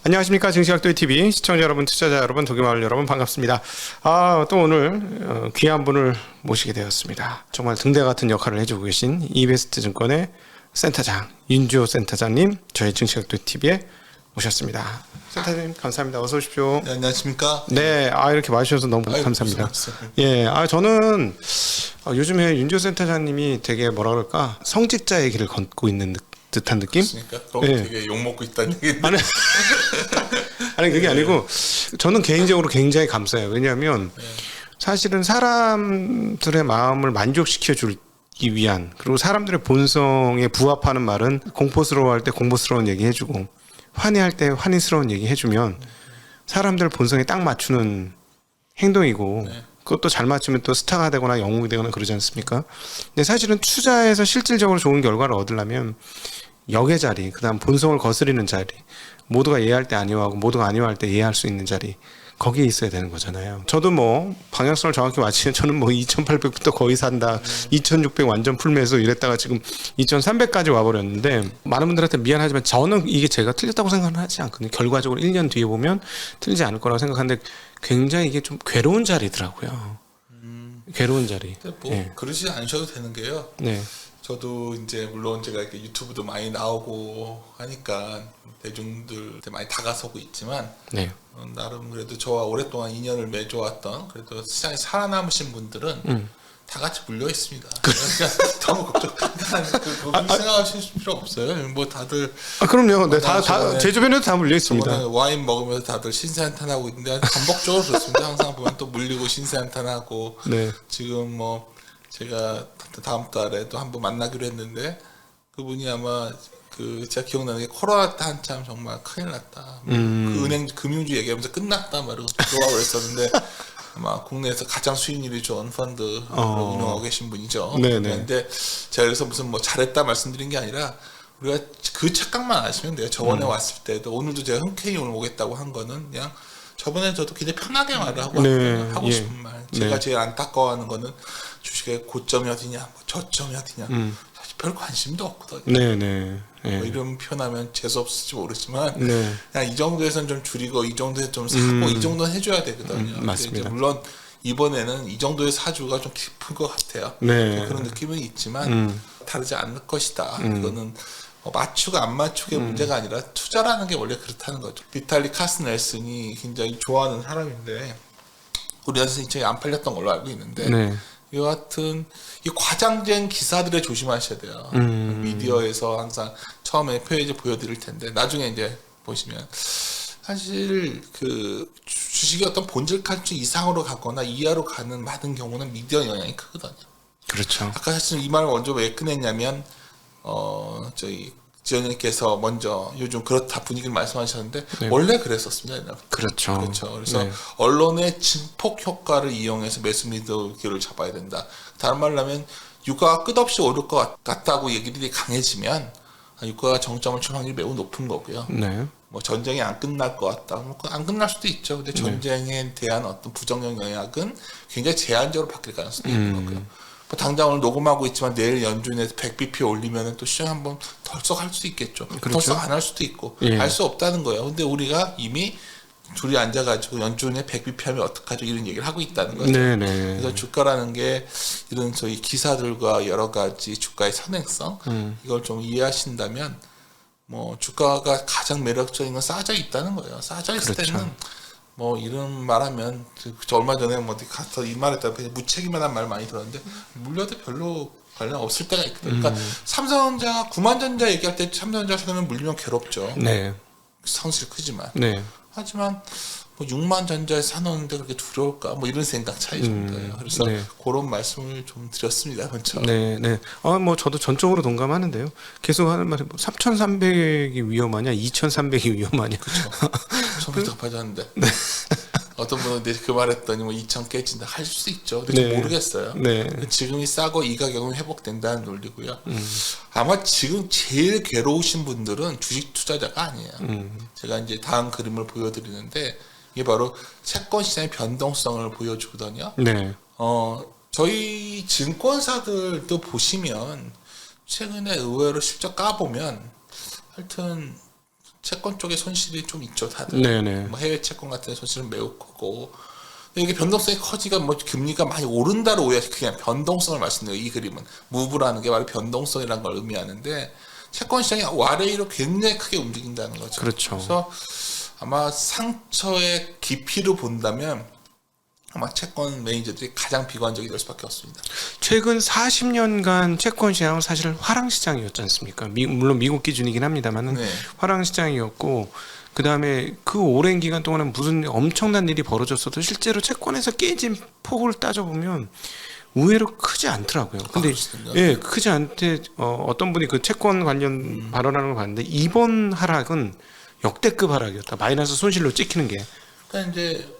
안녕하십니까. 증시각도의 TV 시청자 여러분, 투자자 여러분, 도기마을 여러분 반갑습니다. 또 오늘 귀한 분을 모시게 되었습니다. 정말 등대 같은 역할을 해주고 계신 이베스트 증권의 센터장 윤주호 센터장님, 저희 증시각도의 TV에 모셨습니다. 센터장님 감사합니다. 어서 오십시오. 네, 안녕하십니까? 네, 이렇게 와주셔서 너무 감사합니다. 예, 저는 요즘에 윤주호 센터장님이 되게 뭐라 그럴까, 성직자의 길을 걷고 있는 듯한 느낌? 그렇습니까? 그럼 예. 되게 욕먹고 있다는 얘기인데. 아니 그게 아니고 저는 개인적으로 굉장히 감사해요. 왜냐하면 사실은 사람들의 마음을 만족시켜 주기 위한, 그리고 사람들의 본성에 부합하는 말은 공포스러워할 때 공포스러운 얘기 해주고 환희할 때 환희스러운 얘기 해주면 사람들 본성에 딱 맞추는 행동이고, 그것도 잘 맞추면 또 스타가 되거나 영웅이 되거나 그러지 않습니까? 근데 사실은 투자에서 실질적으로 좋은 결과를 얻으려면 역의 자리, 그다음 본성을 거스리는 자리, 모두가 이해할 때 아니하고 모두가 아니할 때 이해할 수 있는 자리, 거기에 있어야 되는 거잖아요. 저도 뭐 방향성을 정확히 맞추면 저는 뭐 2,800부터 거의 산다, 2,600 완전 풀매수 이랬다가 지금 2,300까지 와버렸는데, 많은 분들한테 미안하지만 저는 이게 제가 틀렸다고 생각은 하지 않거든요. 결과적으로 1년 뒤에 보면 틀리지 않을 거라고 생각하는데 굉장히 이게 좀 괴로운 자리더라고요. 괴로운 자리. 뭐 그러지 않으셔도 되는 게요. 네. 저도 이제 물론 제가 이렇게 유튜브도 많이 나오고 하니까 대중들한테 많이 다가서고 있지만, 네. 나름 그래도 저와 오랫동안 인연을 맺어왔던 그래도 시장에 살아남으신 분들은 다 같이 물려 있습니다. 그러니까 너무 그분 생각하실 필요 없어요. 뭐 다들 그럼요. 네, 다 제 주변에도 다 물려 있습니다. 와인 먹으면서 다들 신세한탄하고 있는데 반복적으로 그렇습니다. 항상 보면 또 물리고 신세한탄하고. 네. 지금 뭐 제가 다음 달에 또 한번 만나기로 했는데, 그분이 아마 제가 기억나는 게 코로나 때 한참 정말 큰일 났다. 그 은행 금융주 얘기하면서 끝났다 말고 들어가고 그랬었는데 아마 국내에서 가장 수익률이 좋은 펀드로 운영하고 계신 분이죠. 네네. 그런데 제가 그래서 무슨 뭐 잘했다 말씀드린 게 아니라, 우리가 그 착각만 아시면 돼요. 저번에 왔을 때도, 오늘도 제가 흔쾌히 오늘 오겠다고 한 거는 그냥 저번에 저도 굉장히 편하게 말을 하고 하고 싶은 말. 제가 제일 안타까워하는 거는 주식의 고점이 어디냐, 뭐 저점이 어디냐. 사실 별 관심도 없거든요. 네네. 네. 뭐 이름 표현하면 재수 없을지 모르지만 네. 그냥 이 정도에서는 좀 줄이고 이 정도에서 좀 사고 이 정도는 해줘야 되거든요. 맞습니다. 이제 물론 이번에는 이 정도의 사주가 좀 깊은 것 같아요. 네. 그런 느낌은 있지만 다르지 않을 것이다. 이거는 맞추고 안 맞추고의 문제가 아니라 투자라는 게 원래 그렇다는 거죠. 비탈리 카스넬슨이 굉장히 좋아하는 사람인데 우리나라에서 굉장히 안 팔렸던 걸로 알고 있는데, 네. 여하튼 이 과장된 기사들에 조심하셔야 돼요. 미디어에서 항상 처음에 페이지 보여드릴 텐데 나중에 이제 보시면 사실 그 주식이 어떤 본질 가치 이상으로 가거나 이하로 가는 많은 경우는 미디어 영향이 크거든요. 그렇죠. 아까 사실 이 말을 먼저 왜 꺼냈냐면, 저희 지원님께서 먼저 요즘 그렇다 분위기를 말씀하셨는데, 원래 그랬었습니다. 옛날부터. 그렇죠. 그렇죠. 그래서 언론의 증폭 효과를 이용해서 매수 미드기를 잡아야 된다. 다른 말로 하면 유가가 끝없이 오를 것 같다고 얘기들이 강해지면 유가가 정점을 칠 확률이 매우 높은 거고요. 네. 뭐 전쟁이 안 끝날 것 같다. 뭐 안 끝날 수도 있죠. 근데 전쟁에 대한 어떤 부정적 영향은 굉장히 제한적으로 바뀔 가능성이 있는 거고요. 뭐 당장 오늘 녹음하고 있지만 내일 연준에서 100bp 올리면 또 시장 한번 덜썩할 수도 있겠죠. 그렇죠. 덜썩 안 할 수도 있고 알 수 없다는 거예요. 근데 우리가 이미 둘이 앉아가지고 연준에 100bp 하면 어떡하죠, 이런 얘기를 하고 있다는 거죠. 네네. 그래서 주가라는 게 이런 저희 기사들과 여러 가지 주가의 선행성, 이걸 좀 이해하신다면 뭐 주가가 가장 매력적인 건 싸져 있다는 거예요. 싸져 있을 그렇죠. 때는 뭐 이런 말하면, 저 얼마 전에 뭐 어디 가서 이 말했다가 무책임한 말 많이 들었는데 물려도 별로 관련 없을 때가 있거든요. 그러니까 삼성전자, 구만전자 얘기할 때 삼성전자 사면 물리면 괴롭죠. 네. 상실 크지만. 네. 하지만 뭐 6만 전자에 사놓는데 그렇게 두려울까? 뭐 이런 생각 차이 정도예요. 그래서 그런 말씀을 좀 드렸습니다. 그렇죠. 네, 네. 뭐 저도 전적으로 동감하는데요. 계속 하는 말이 뭐 3,300이 위험하냐, 2,300이 위험하냐. 그렇죠. 처음부터 급하졌는데. 어떤 분은 그 말했더니 뭐 2,000 깨진다 할 수 있죠. 근데 모르겠어요. 네. 지금이 싸고 이 가격은 회복된다는 논리고요. 아마 지금 제일 괴로우신 분들은 주식 투자자가 아니에요. 제가 이제 다음 그림을 보여드리는데 이게 바로 채권 시장의 변동성을 보여주거든요. 네. 저희 증권사들도 보시면 최근에 의외로 실적 까보면 하여튼 채권 쪽에 손실이 좀 있죠, 다들. 네네. 뭐 해외 채권 같은 데 손실은 매우 크고. 근데 이게 변동성이 커지가 뭐 금리가 많이 오른다로 오해하시 그냥 변동성을 말씀드려요. 이 그림은 무브라는 게 바로 변동성이라는 걸 의미하는데 채권 시장이 아래위로 굉장히 크게 움직인다는 거죠. 그렇죠. 그래서 아마 상처의 깊이로 본다면 아마 채권 매니저들이 가장 비관적이 될 수밖에 없습니다. 최근 40년간 채권 시장은 사실 화랑 시장이었지 않습니까? 물론 미국 기준이긴 합니다만은 네. 화랑 시장이었고 그 다음에 그 오랜 기간 동안은 무슨 엄청난 일이 벌어졌어도 실제로 채권에서 깨진 폭을 따져보면 의외로 크지 않더라고요. 근데 그렇습니까? 예, 크지 않대. 어떤 분이 그 채권 관련 발언하는 걸 봤는데 이번 하락은 역대급 하락이었다. 마이너스 손실로 찍히는 게. 그러니까 이제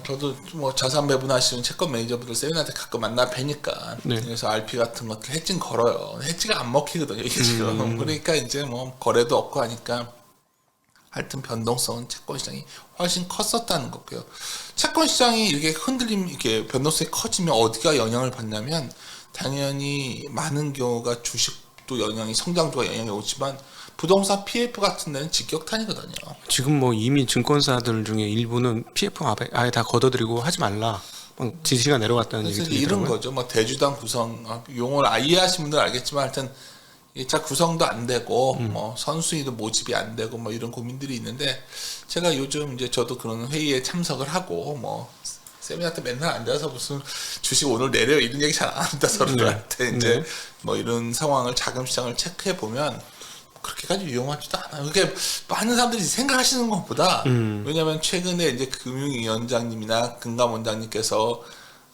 저도 뭐 자산 배분하시는 채권 매니저분들 세미나한테 가끔 만나 뵈니까 네. 그래서 RP 같은 것들 해칭 걸어요. 해치가 안 먹히거든요. 이게 지금 그러니까 이제 뭐 거래도 없고 하니까 하여튼 변동성은 채권 시장이 훨씬 컸었다는 거고요. 채권 시장이 이렇게 흔들림 이렇게 변동성이 커지면 어디가 영향을 받냐면 당연히 많은 경우가 주식도 영향이 성장도가 영향이 오지만 부동산 PF 같은 데는 직격탄이거든요. 지금 뭐 이미 증권사들 중에 일부는 PF 아예 다 걷어들이고 하지 말라. 지시가 내려왔다는 그래서 얘기 이런 들리더라고요. 거죠. 뭐 대주당 구성 용어를 이해하시는 분들 알겠지만 하여튼 1차 구성도 안 되고 뭐 선순위도 모집이 안 되고 뭐 이런 고민들이 있는데 제가 요즘 이제 저도 그런 회의에 참석을 하고 뭐 세미나 때 맨날 앉아서 무슨 주식 오늘 내려요 이런 얘기 잘 안 합니다 서로들한테 이제 뭐 이런 상황을 자금 시장을 체크해 보면 그렇게까지 위험하지도 않아요. 그게 많은 사람들이 생각하시는 것보다 왜냐하면 최근에 이제 금융위원장님이나 금감원장님께서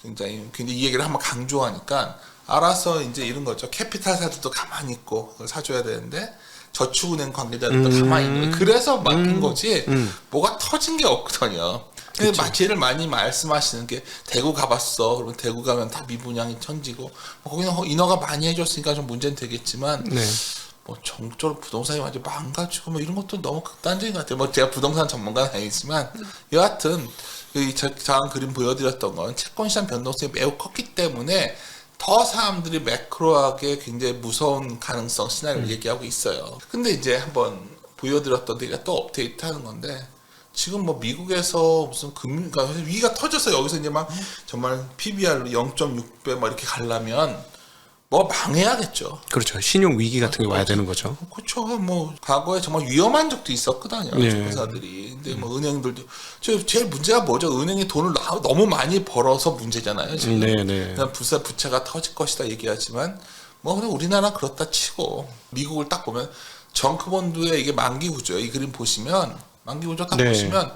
굉장히 이 얘기를 한번 강조하니까 알아서 이제 이런 거죠. 캐피탈사들도 가만히 있고 그걸 사줘야 되는데 저축은행 관계자들도 가만히 있는 거예요. 그래서 맡긴 거지 뭐가 터진 게 없거든요. 근데 제일 많이 말씀하시는 게 대구 가봤어. 그러면 대구 가면 다 미분양이 천지고 거기는 인허가 많이 해줬으니까 좀 문제는 되겠지만 네. 뭐 전적으로 부동산이 완전 망가지고 뭐 이런 것도 너무 극단적인 것 같아요. 뭐 제가 부동산 전문가는 아니지만 여하튼 이 다음 그림 보여드렸던 건 채권 시장 변동성이 매우 컸기 때문에 더 사람들이 매크로하게 굉장히 무서운 가능성 시나리오를 얘기하고 있어요. 근데 이제 한번 보여드렸던 데가 또 업데이트하는 건데 지금 뭐 미국에서 무슨 그러니까 위기가 터져서 여기서 이제 막 정말 PBR로 0.6배 막 이렇게 가려면 뭐 망해야겠죠. 그렇죠. 신용 위기 같은 게 와야 되는 거죠. 그렇죠. 뭐 과거에 정말 위험한 적도 있었거든요. 네. 회사들이. 근데 뭐 은행들도 제일 문제가 뭐죠? 은행이 돈을 너무 많이 벌어서 문제잖아요. 지금. 네네. 그냥 부채가 터질 것이다 얘기하지만 뭐 그냥 우리나라 그렇다 치고 미국을 딱 보면 정크본드의 이게 만기 구조예요. 이 그림 보시면 만기 구조 딱 네. 보시면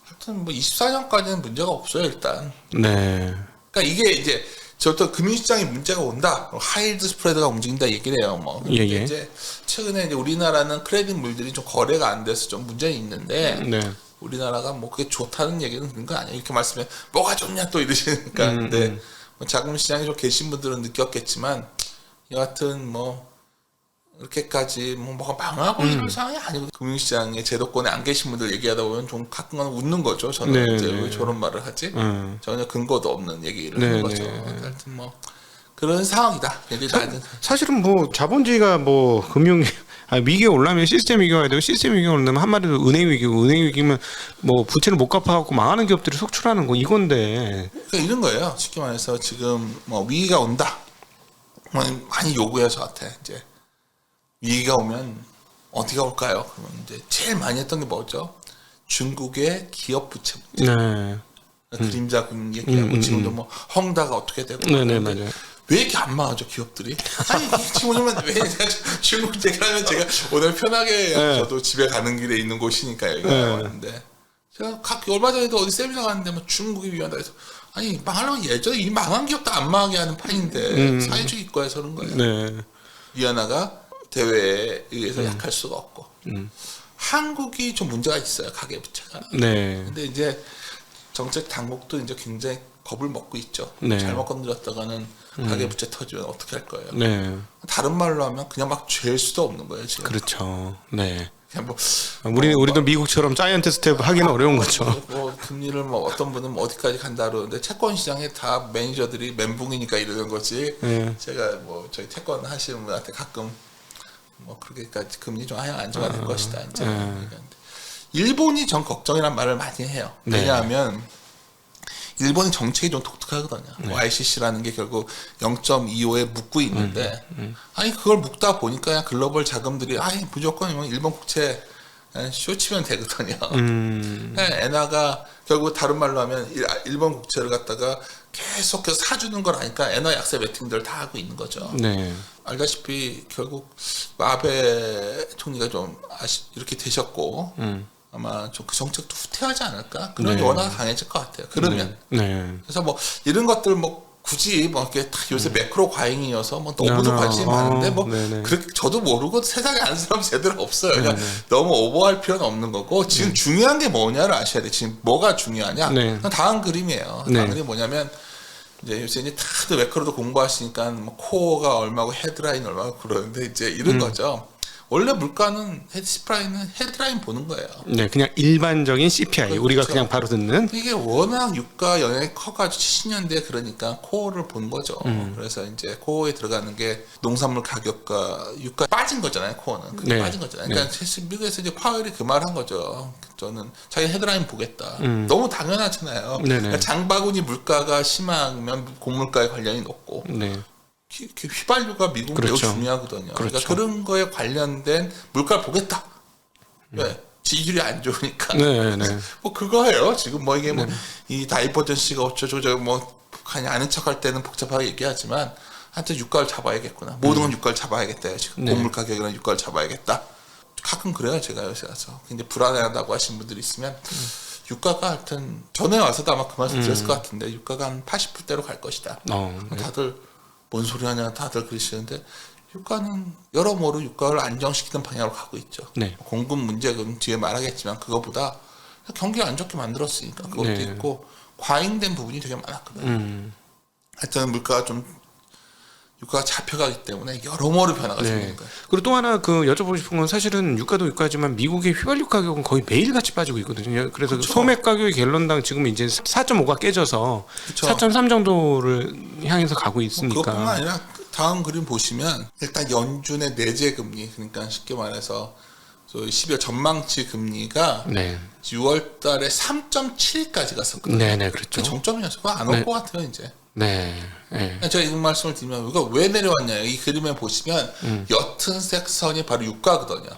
하여튼 뭐 24년까지는 문제가 없어요 일단. 네. 그러니까 이게 이제 저부터 금융시장에 문제가 온다. 하이드 스프레드가 움직인다 얘기를 해요. 뭐. 예, 근데 예. 이제 최근에 이제 우리나라는 크레딧 물들이 좀 거래가 안 돼서 좀 문제는 있는데 네. 우리나라가 뭐 그게 좋다는 얘기는 그런 거 아니에요. 이렇게 말씀해 뭐가 좋냐 또 이러시니까. 근데 뭐 자금 시장에 좀 계신 분들은 느꼈겠지만 여하튼 뭐 이렇게까지 뭐가 망하고 이런 상황이 아니고 금융시장의 제도권에 안 계신 분들 얘기하다 보면 좀 가끔은 웃는 거죠. 저는 네, 이제 네. 왜 저런 말을 하지? 전혀 근거도 없는 얘기를 네, 하는 거죠. 네. 하여튼 뭐 그런 상황이다. 굉장히 낮은. 사실은 뭐 자본주의가 뭐 금융 위기가 올라면 시스템 위기가 와야 되고 시스템 위기가 올라면 한마디로 은행 위기고 은행 위기면 뭐 부채를 못 갚아갖고 망하는 기업들이 속출하는 거 이건데. 그러니까 이런 거예요. 쉽게 말해서 지금 뭐 위기가 온다. 많이 요구해요 저한테 이제 위기가 오면 어디가 올까요? 그러면 이제 제일 많이 했던 게 뭐죠? 중국의 기업 부채 문제. 네. 그림자 금 얘기하고 지금도 뭐 헝다가 어떻게 되고. 네네 맞아요. 왜 이렇게 안 망하죠 기업들이? 아니 지금 오면 왜 중국 얘기하면 제가 오늘 편하게 네. 저도 집에 가는 길에 있는 곳이니까 여기가 네. 왔는데 제가 얼마 전에도 어디 세미나 갔는데 뭐 중국이 위험하다 해서 아니 망하려면 예전에 이 망한 기업도 안 망하게 하는 판인데 사회주의 이과에서 그런 거예요. 네. 위안화가 대외에 의해서 약할 수가 없고 한국이 좀 문제가 있어요 가계부채가. 네. 근데 이제 정책 당국도 이제 굉장히 겁을 먹고 있죠. 네. 잘못 건드렸다가는 가계부채 터지면 어떻게 할 거예요? 네. 다른 말로 하면 그냥 막 죄일 수도 없는 거예요 지금. 그렇죠. 네. 그냥 뭐 우리도 미국처럼 자이언트 스텝 하기는 어려운 거죠. 뭐 금리를 뭐 어떤 분은 뭐 어디까지 간다 그러는데 채권 시장에 다 매니저들이 멘붕이니까 이러는 거지. 네. 제가 뭐 저희 채권 하시는 분한테 가끔 뭐 그렇게까지 금리 좀 하향 안정화 될 것이다. 이제 일본이 전 걱정이란 말을 많이 해요. 네. 왜냐하면 일본의 정책이 좀 독특하거든요. YCC라는 게 결국 0.25에 묶고 있는데 아니 그걸 묶다 보니까 그냥 글로벌 자금들이 아니 무조건 일본 국채 쇼치면 되거든요. 엔화가 결국 다른 말로 하면 일본 국채를 갖다가 계속해서 사주는 걸 아니까 엔화 약세 베팅들 다 하고 있는 거죠. 네. 알다시피 결국 아베 총리가 좀 이렇게 되셨고 아마 좀 그 정책도 후퇴하지 않을까 그런 원화가 강해질 것 같아요. 그러면 그래서 뭐 이런 것들 뭐 굳이 뭐 이렇게 요새 매크로 과잉이어서 뭐 너무도 관심이 많은데 뭐 그렇게 저도 모르고 세상에 아는 사람 제대로 없어요. 그러니까 너무 오버할 필요는 없는 거고 지금 중요한 게 뭐냐를 아셔야 돼. 지금 뭐가 중요하냐? 다음 그림이에요. 다음 그림이 뭐냐면 이제 요새 이제 다들 매크로도 공부하시니까 뭐 코어가 얼마고 헤드라인 얼마고 그러는데 이제 이런 거죠. 원래 물가는 CPI는 헤드라인 보는 거예요. 네, 그냥 일반적인 CPI 그렇죠. 우리가 그냥 바로 듣는. 이게 워낙 유가 영향이 커가지고 70년대 그러니까 코어를 본 거죠. 그래서 이제 코어에 들어가는 게 농산물 가격과 유가 빠진 거잖아요. 코어는 그게 빠진 거잖아요. 그러니까 사실 미국에서 이제 파웰이 그 말 한 거죠. 저는 자기 헤드라인 보겠다. 너무 당연하잖아요. 그러니까 장바구니 물가가 심하면 곡물가에 관련이 높고. 휘발유가 미국 매우 중요하거든요. 그러니까 그런 거에 관련된 물가를 보겠다. 왜? 지지율이 안 좋으니까. 뭐 그거예요. 지금 뭐 이게 뭐 이 다이버전시가 어쩌고저쩌고 뭐 북한이 아는 척할 때는 복잡하게 얘기하지만 하여튼 유가를 잡아야겠구나. 모든 건 유가를 잡아야겠다. 지금 곡물 가격이나 유가를 잡아야겠다. 가끔 그래요. 제가 요새 와서 굉장히 불안하다고 하신 분들이 있으면 유가가 하여튼 전에 와서도 아마 그 말씀 드렸을 것 같은데 유가가 한 80불대로 갈 것이다. 다들 뭔 소리 하냐 다들 그러시는데 유가는 여러모로 유가를 안정시키는 방향으로 가고 있죠. 공급 문제는 뒤에 말하겠지만 그거보다 경기가 안 좋게 만들었으니까 그것도 있고 과잉된 부분이 되게 많았거든요. 하여튼 유가가 잡혀가기 때문에 여러모로 변화가 생기는 거예요. 그리고 또 하나 여쭤보고 싶은 건 사실은 유가도 유가지만 미국의 휘발유 가격은 거의 매일같이 빠지고 있거든요. 그래서 소매 가격이 갤런당 지금 이제 4.5가 깨져서 4.3 정도를 향해서 가고 있으니까. 그것뿐만 아니라 다음 그림 보시면 일단 연준의 내재 금리 그러니까 쉽게 말해서 12월 전망치 금리가 6월 달에 3.7까지 갔었거든요. 그렇죠. 정점이었어요. 그거 안 올 것 같아요, 이제. 제가 이 말씀을 드리면 이거 왜 내려왔냐 이 그림에 보시면 옅은색 선이 바로 유가거든요.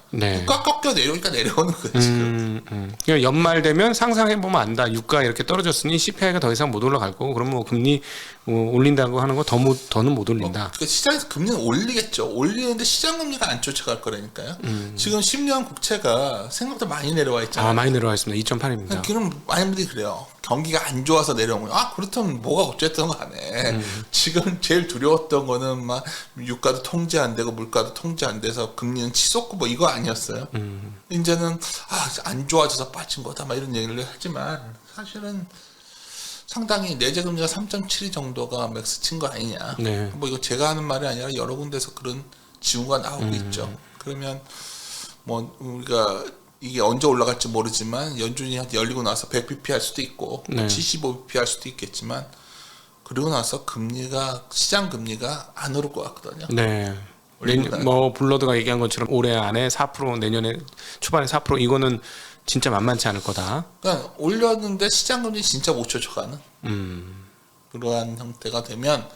유가 꺾여 내려오니까 내려오는 거예요 지금. 그러니까 연말 되면 상상해보면 안다. 유가 이렇게 떨어졌으니 CPI가 더 이상 못 올라갈 거고 그러면 뭐 금리 올린다고 하는 거 더는 못 올린다. 그러니까 시장에서 금리는 올리겠죠. 올리는데 시장 금리가 안 쫓아갈 거라니까요. 지금 10년 국채가 생각보다 많이 내려와 있잖아요. 많이 내려와 있습니다. 2.8입니다. 그럼 많은 분들이 그래요. 경기가 안 좋아서 내려온 거예요. 그렇다면 뭐가 어쨌든 간에 지금 제일 두려웠던 거는 막 유가도 통제 안 되고 물가도 통제 안 돼서 금리는 치솟고 뭐 이거 아니었어요. 이제는 안 좋아져서 빠진 거다 막 이런 얘기를 하지만 사실은 상당히 내재 금리가 3.72 정도가 맥스 친 거 아니냐. 뭐 이거 제가 하는 말이 아니라 여러 군데서 그런 징후가 나오고 있죠. 그러면 뭐 우리가 이게 언제 올라갈지 모르지만 연준이 열리고 나서 100bp 할 수도 있고 75bp 할 수도 있겠지만 그리고 나서 시장 금리가 안 오를 것 같거든요. 뭐 블러드가 얘기한 것처럼 올해 안에 4% 내년에 초반에 4% 이거는 진짜 만만치 않을 거다. 그러니까 올렸는데 시장 금리 진짜 못 쫓아가는 그러한 형태가 되면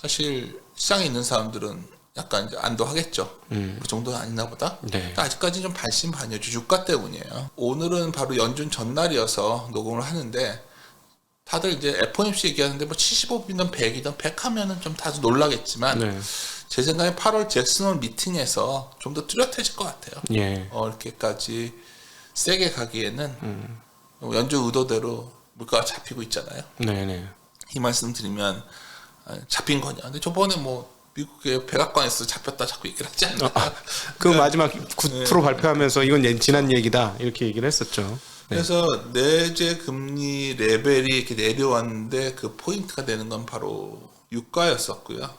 사실 시장에 있는 사람들은 약간 이제 안도하겠죠. 그 정도는 아니나 보다. 아직까지 좀 반신반의죠. 유가 때문이에요. 오늘은 바로 연준 전날이어서 녹음을 하는데 다들 이제 FOMC 얘기하는데 뭐 75이든 100이든 100 하면은 좀 다들 놀라겠지만 제 생각에 8월 잭슨홀 미팅에서 좀 더 뚜렷해질 것 같아요. 이렇게까지 세게 가기에는 연준 의도대로 물가가 잡히고 있잖아요. 이 말씀 드리면 잡힌 거냐. 근데 저번에 뭐 미국의 백악관에서 잡혔다 자꾸 얘기를 하지 않나요? 그 마지막 9% 발표하면서 이건 지난 얘기다 이렇게 얘기를 했었죠. 그래서 내재 금리 레벨이 이렇게 내려왔는데 그 포인트가 되는 건 바로 유가였었고요.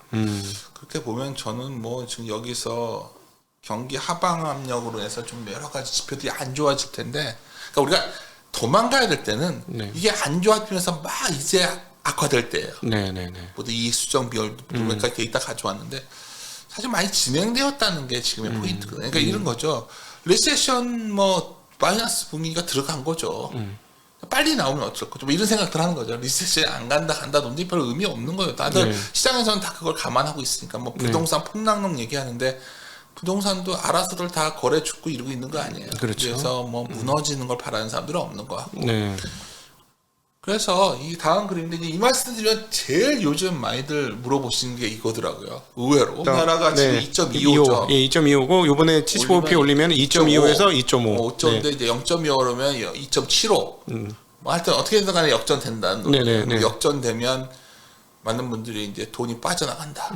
그렇게 보면 저는 뭐 지금 여기서 경기 하방 압력으로 해서 좀 여러 가지 지표들이 안 좋아질 텐데, 그러니까 우리가 도망가야 될 때는 이게 안 좋아지면서 막 이제 악화될 때예요. 모두 이익 수정 비율 몇 가지 데이터 가져왔는데 사실 많이 진행되었다는 게 지금의 포인트거든요. 그러니까 이런 거죠. 리세션 뭐 마이너스 분위기가 들어간 거죠. 빨리 나오면 어쩔 거죠. 뭐 이런 생각들 하는 거죠. 리세션이 안 간다 논쟁이 별로 의미 없는 거예요. 다들 시장에서는 다 그걸 감안하고 있으니까 뭐 부동산 폭락론 얘기하는데 부동산도 알아서들 다 거래 죽고 이러고 있는 거 아니에요. 그렇죠. 그래서 뭐 무너지는 걸 바라는 사람들은 없는 것 같고. 네. 그래서 이 다음 그림인데 이 말씀드리면 제일 요즘 많이들 물어보시는 게 이거더라고요. 의외로 우리나라가 지금 2.25죠. 예, 2.25고 요번에 75p 올리면 2.25에서 2.5. 5.5인데 네. 이제 0.25면 2.75. 뭐 하여튼 어떻게든 간에 역전된다는 네네. 역전되면 많은 분들이 이제 돈이 빠져나간다.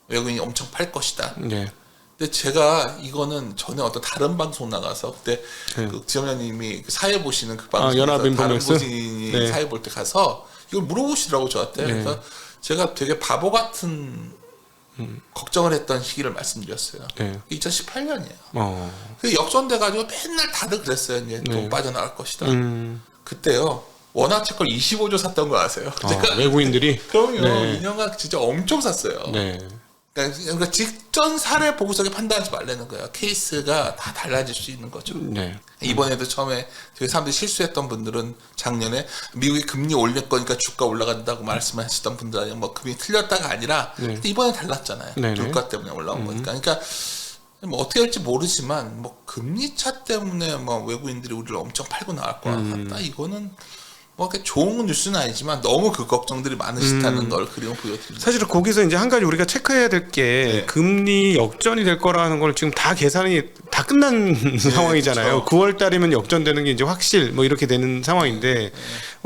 외국인이 엄청 팔 것이다. 네. 근데 제가 이거는 전에 어떤 다른 방송 나가서 그때 그 지점장님이 사회 보시는 그 방송에서 연합인포맥스? 다른 분이 네. 사회 볼 때 가서 이걸 물어보시더라고 저한테. 그래서 제가 되게 바보 같은 걱정을 했던 시기를 말씀드렸어요. 네. 2018년이에요. 그 역전돼가지고 맨날 다들 그랬어요. 이제 돈 빠져나갈 것이다. 그때요. 원화채권 25조 샀던 거 아세요? 제가 외국인들이? 그럼요. 네. 2년간 진짜 엄청 샀어요. 네. 그러니까 직전 사례 보고서에 판단하지 말라는 거예요. 케이스가 다 달라질 수 있는 거죠. 네. 이번에도 처음에 되게 사람들이 실수했던 분들은 작년에 미국이 금리 올릴 거니까 주가 올라간다고 말씀하셨던 분들 아니면 뭐 금리 틀렸다가 아니라 근데 이번에 달랐잖아요. 네네. 물가 때문에 올라온 거니까. 그러니까 뭐 어떻게 할지 모르지만 뭐 금리 차 때문에 뭐 외국인들이 우리를 엄청 팔고 나갈 것 같다. 이거는 뭐 좋은 뉴스는 아니지만 너무 그 걱정들이 많으시다는 걸 그림을 보여드립니다. 사실은 거기서 이제 한 가지 우리가 체크해야 될 게 금리 역전이 될 거라는 걸 지금 다 계산이 다 끝난 상황이잖아요. 그렇죠. 9월 달이면 역전되는 게 이제 확실 뭐 이렇게 되는 상황인데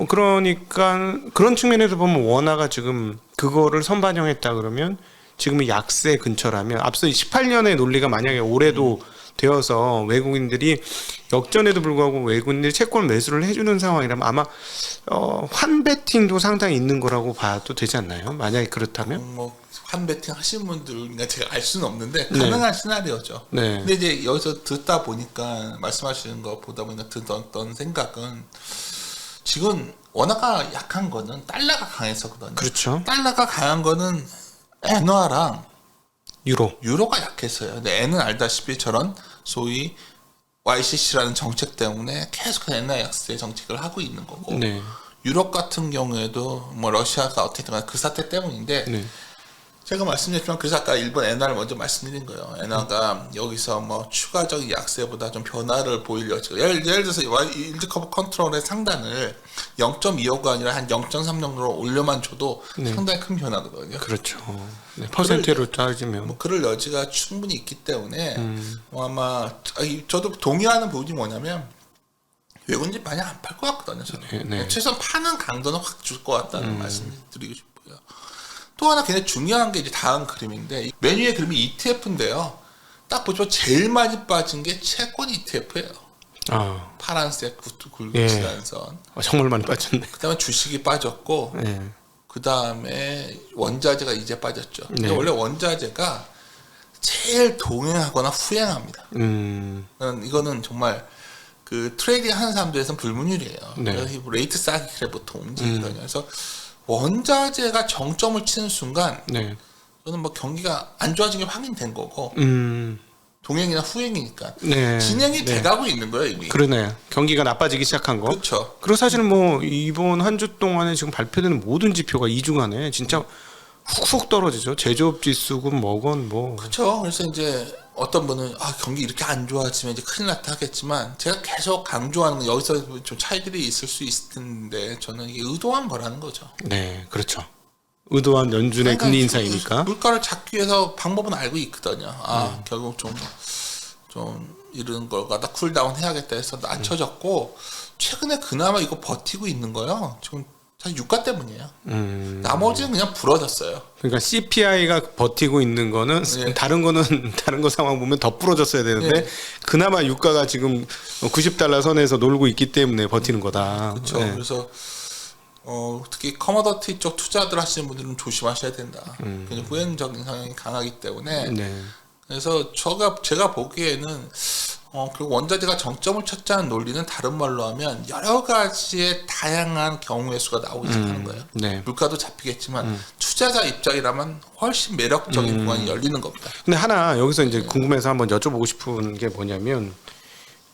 그러니까 그런 측면에서 보면 원화가 지금 그거를 선반영했다 그러면 지금은 약세 근처라면 앞서 18년의 논리가 만약에 올해도 되어서 외국인들이 역전에도 불구하고 외국인들이 채권 매수를 해주는 상황이라면 아마 환배팅도 상당히 있는 거라고 봐도 되지 않나요? 만약에 그렇다면? 뭐 환배팅 하시는 분들 그러니까 제가 알 수는 없는데 가능한 시나리오죠. 네. 근데 이제 여기서 듣다 보니까 말씀하시는 거 보다 보니까 들었던 생각은 지금 원화가 약한 거는 달러가 강해서거든요. 그렇죠. 달러가 강한 거는 엔화랑 유로가 약해서요. 근데 N은 알다시피 저런 소위 YCC라는 정책 때문에 계속 엔화 약세 정책을 하고 있는 거고 네. 유럽 같은 경우에도 뭐 러시아가 어떻게든 그 사태 때문인데 네. 제가 말씀드렸지만 그래서 아까 일본 엔화를 먼저 말씀드린 거예요. 엔화가 여기서 뭐 추가적인 약세보다 좀 변화를 보일 여지가 예를 들어서 일드 커브 컨트롤의 상단을 0.25가 아니라 한 0.3 정도로 올려만 줘도 상당히 큰 변화거든요. 그렇죠. 네. 퍼센트로 따지면 뭐 그럴 여지가 충분히 있기 때문에 뭐 아마 저도 동의하는 부분이 뭐냐면 외국인들이 많이 안 팔 것 같거든요. 저는 네. 최소한 파는 강도는 확 줄 것 같다는 말씀을 드리고 싶어요. 또 하나 굉장히 중요한 게 이제 다음 그림인데 맨 위에 그림이 ETF인데요. 딱 보시면 제일 많이 빠진 게 채권 ETF예요. 파란색 굵직한 선. 정말 많이 빠졌네. 그다음에 주식이 빠졌고 네. 그다음에 원자재가 이제 빠졌죠. 근데 네. 원래 원자재가 제일 동행하거나 후행합니다. 이거는 정말 그 트레이딩 하는 사람들에서는 불문율이에요. 네. 그래서 레이트 쌓기 그래 보통 움직이거든요. 그래서 원자재가 정점을 치는 순간 네. 저는 뭐 경기가 안 좋아진 게 확인된 거고 동행이나 후행이니까 네. 진행이 돼가고 있는 거예요 이미. 그러네요. 경기가 나빠지기 시작한 거. 그렇죠. 그리고 사실 뭐 이번 한 주 동안에 지금 발표되는 모든 지표가 2주간에 진짜 훅훅 떨어지죠. 제조업 지수건 뭐건 뭐. 그렇죠. 그래서 이제 어떤 분은 경기 이렇게 안 좋아지면 이제 큰일 났다 하겠지만 제가 계속 강조하는 건 여기서 좀 차이들이 있을 수 있을 텐데 저는 이게 의도한 거라는 거죠. 네, 그렇죠. 의도한 연준의 금리 인상이니까. 물가를 잡기 위해서 방법은 알고 있거든요. 결국 좀 이런 걸 갖다 쿨다운 해야겠다 해서 낮춰졌고 최근에 그나마 이거 버티고 있는 거요. 지금 사실 유가 때문이에요. 나머지는 그냥 부러졌어요. 그러니까 CPI가 버티고 있는 거는 다른 거는 다른 거 상황 보면 더 부러졌어야 되는데 그나마 유가가 지금 $90 선에서 놀고 있기 때문에 버티는 거다. 그렇죠. 네. 그래서 특히 커머더티 쪽 투자들 하시는 분들은 조심하셔야 된다. 그냥 후행적인 성향이 강하기 때문에 그래서 제가 보기에는 그 원자재가 정점을 찾자는 논리는 다른 말로 하면 여러 가지의 다양한 경우의 수가 나오기 시작하는 거예요. 네. 물가도 잡히겠지만 투자자 입장이라면 훨씬 매력적인 구간이 열리는 겁니다. 근데 하나 여기서 이제 궁금해서 한번 여쭤보고 싶은 게 뭐냐면